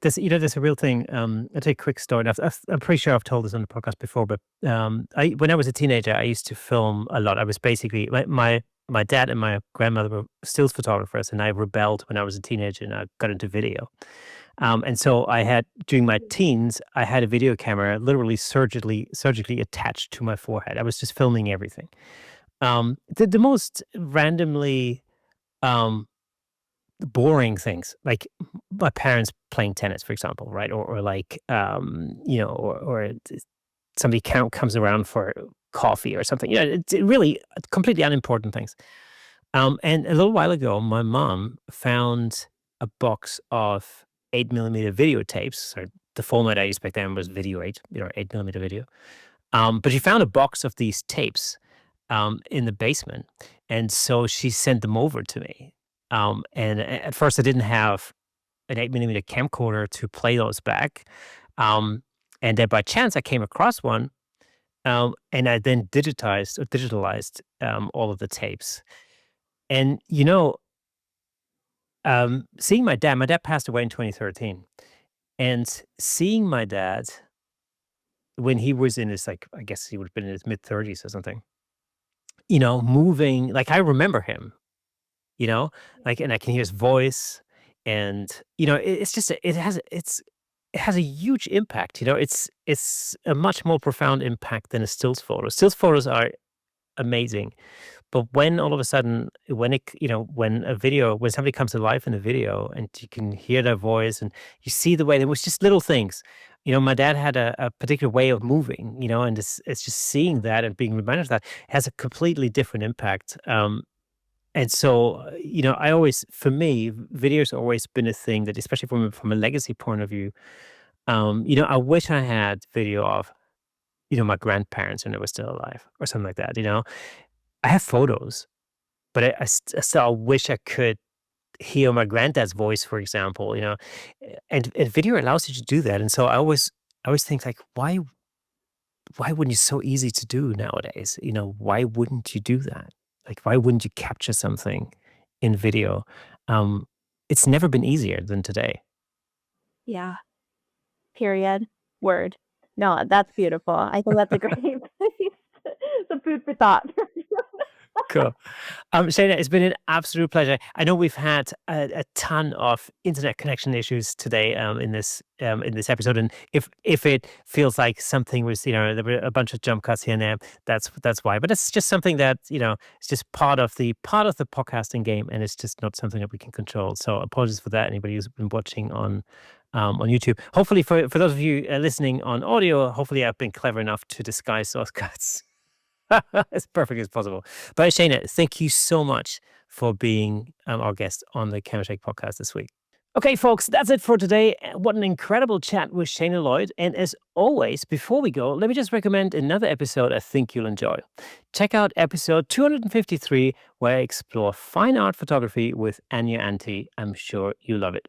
There's a real thing. I'll tell you a quick story. And I'm pretty sure I've told this on the podcast before, but when I was a teenager, I used to film a lot. I was basically my dad and my grandmother were stills photographers, and I rebelled when I was a teenager, and I got into video. And so I had during my teens, I had a video camera literally surgically attached to my forehead. I was just filming everything. The most randomly um, boring things, like my parents playing tennis, for example, right? Or like, somebody comes around for coffee or something. It's really completely unimportant things. And a little while ago, my mom found a box of 8 millimeter videotapes. So the format I used back then was video 8, 8 millimeter video. But she found a box of these tapes in the basement, and so she sent them over to me. And at first, I didn't have an 8 millimeter camcorder to play those back, um, and then by chance, I came across one, and I then digitalized all of the tapes. And seeing my dad passed away in 2013, and seeing my dad when he was in his, like, I guess he would have been in his mid 30s or something, moving, like, I remember him, you know, like, and I can hear his voice, and it's just it has a huge impact. It's a much more profound impact than a stills photo. Stills photos are amazing, but when all of a sudden, when somebody comes to life in a video, and you can hear their voice, and you see the way, there was just little things. My dad had a particular way of moving, and it's just seeing that and being reminded of that has a completely different impact. And so, for me, video's always been a thing that, especially from a legacy point of view, I wish I had video of, my grandparents when they were still alive or something like that. I have photos, but I still wish I could hear my granddad's voice, for example. And video allows you to do that. And so I always think, like, why wouldn't it so easy to do nowadays? Why wouldn't you do that? Like, why wouldn't you capture something in video? Um, it's never been easier than today. Yeah. Period. Word. No, that's beautiful. I think that's a great some food for thought. Cool. Shayna, it's been an absolute pleasure. I know we've had a ton of internet connection issues today, in this episode, and if it feels like something was, there were a bunch of jump cuts here and there, that's why. But it's just something that, it's just part of the podcasting game, and it's just not something that we can control. So apologies for that. Anybody who's been watching on on YouTube. Hopefully, for those of you listening on audio, hopefully I've been clever enough to disguise those cuts as perfect as possible. But Shayna, thank you so much for being our guest on the Camera Shake podcast this week. Okay, folks, that's it for today. What an incredible chat with Shayna Lloyd. And as always, before we go, let me just recommend another episode I think you'll enjoy. Check out episode 253, where I explore fine art photography with Anya Anti. I'm sure you'll love it.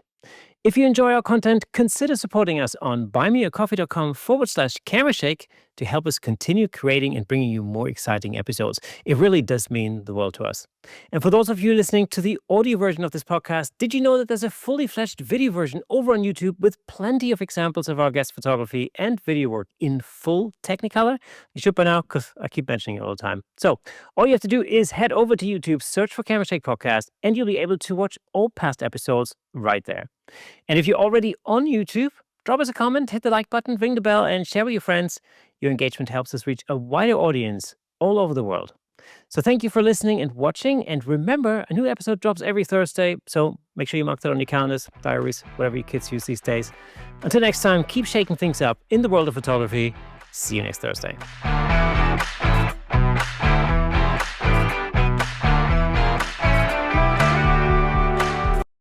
If you enjoy our content, consider supporting us on buymeacoffee.com/camerashake to help us continue creating and bringing you more exciting episodes. It really does mean the world to us. And for those of you listening to the audio version of this podcast, did you know that there's a fully fledged video version over on YouTube with plenty of examples of our guest photography and video work in full Technicolor? You should by now, because I keep mentioning it all the time. So all you have to do is head over to YouTube, search for Camera Shake Podcast, and you'll be able to watch all past episodes right there. And if you're already on YouTube, drop us a comment, hit the like button, ring the bell, and share with your friends. Your engagement helps us reach a wider audience all over the world. So thank you for listening and watching. And remember, a new episode drops every Thursday. So make sure you mark that on your calendars, diaries, whatever your kids use these days. Until next time, keep shaking things up in the world of photography. See you next Thursday.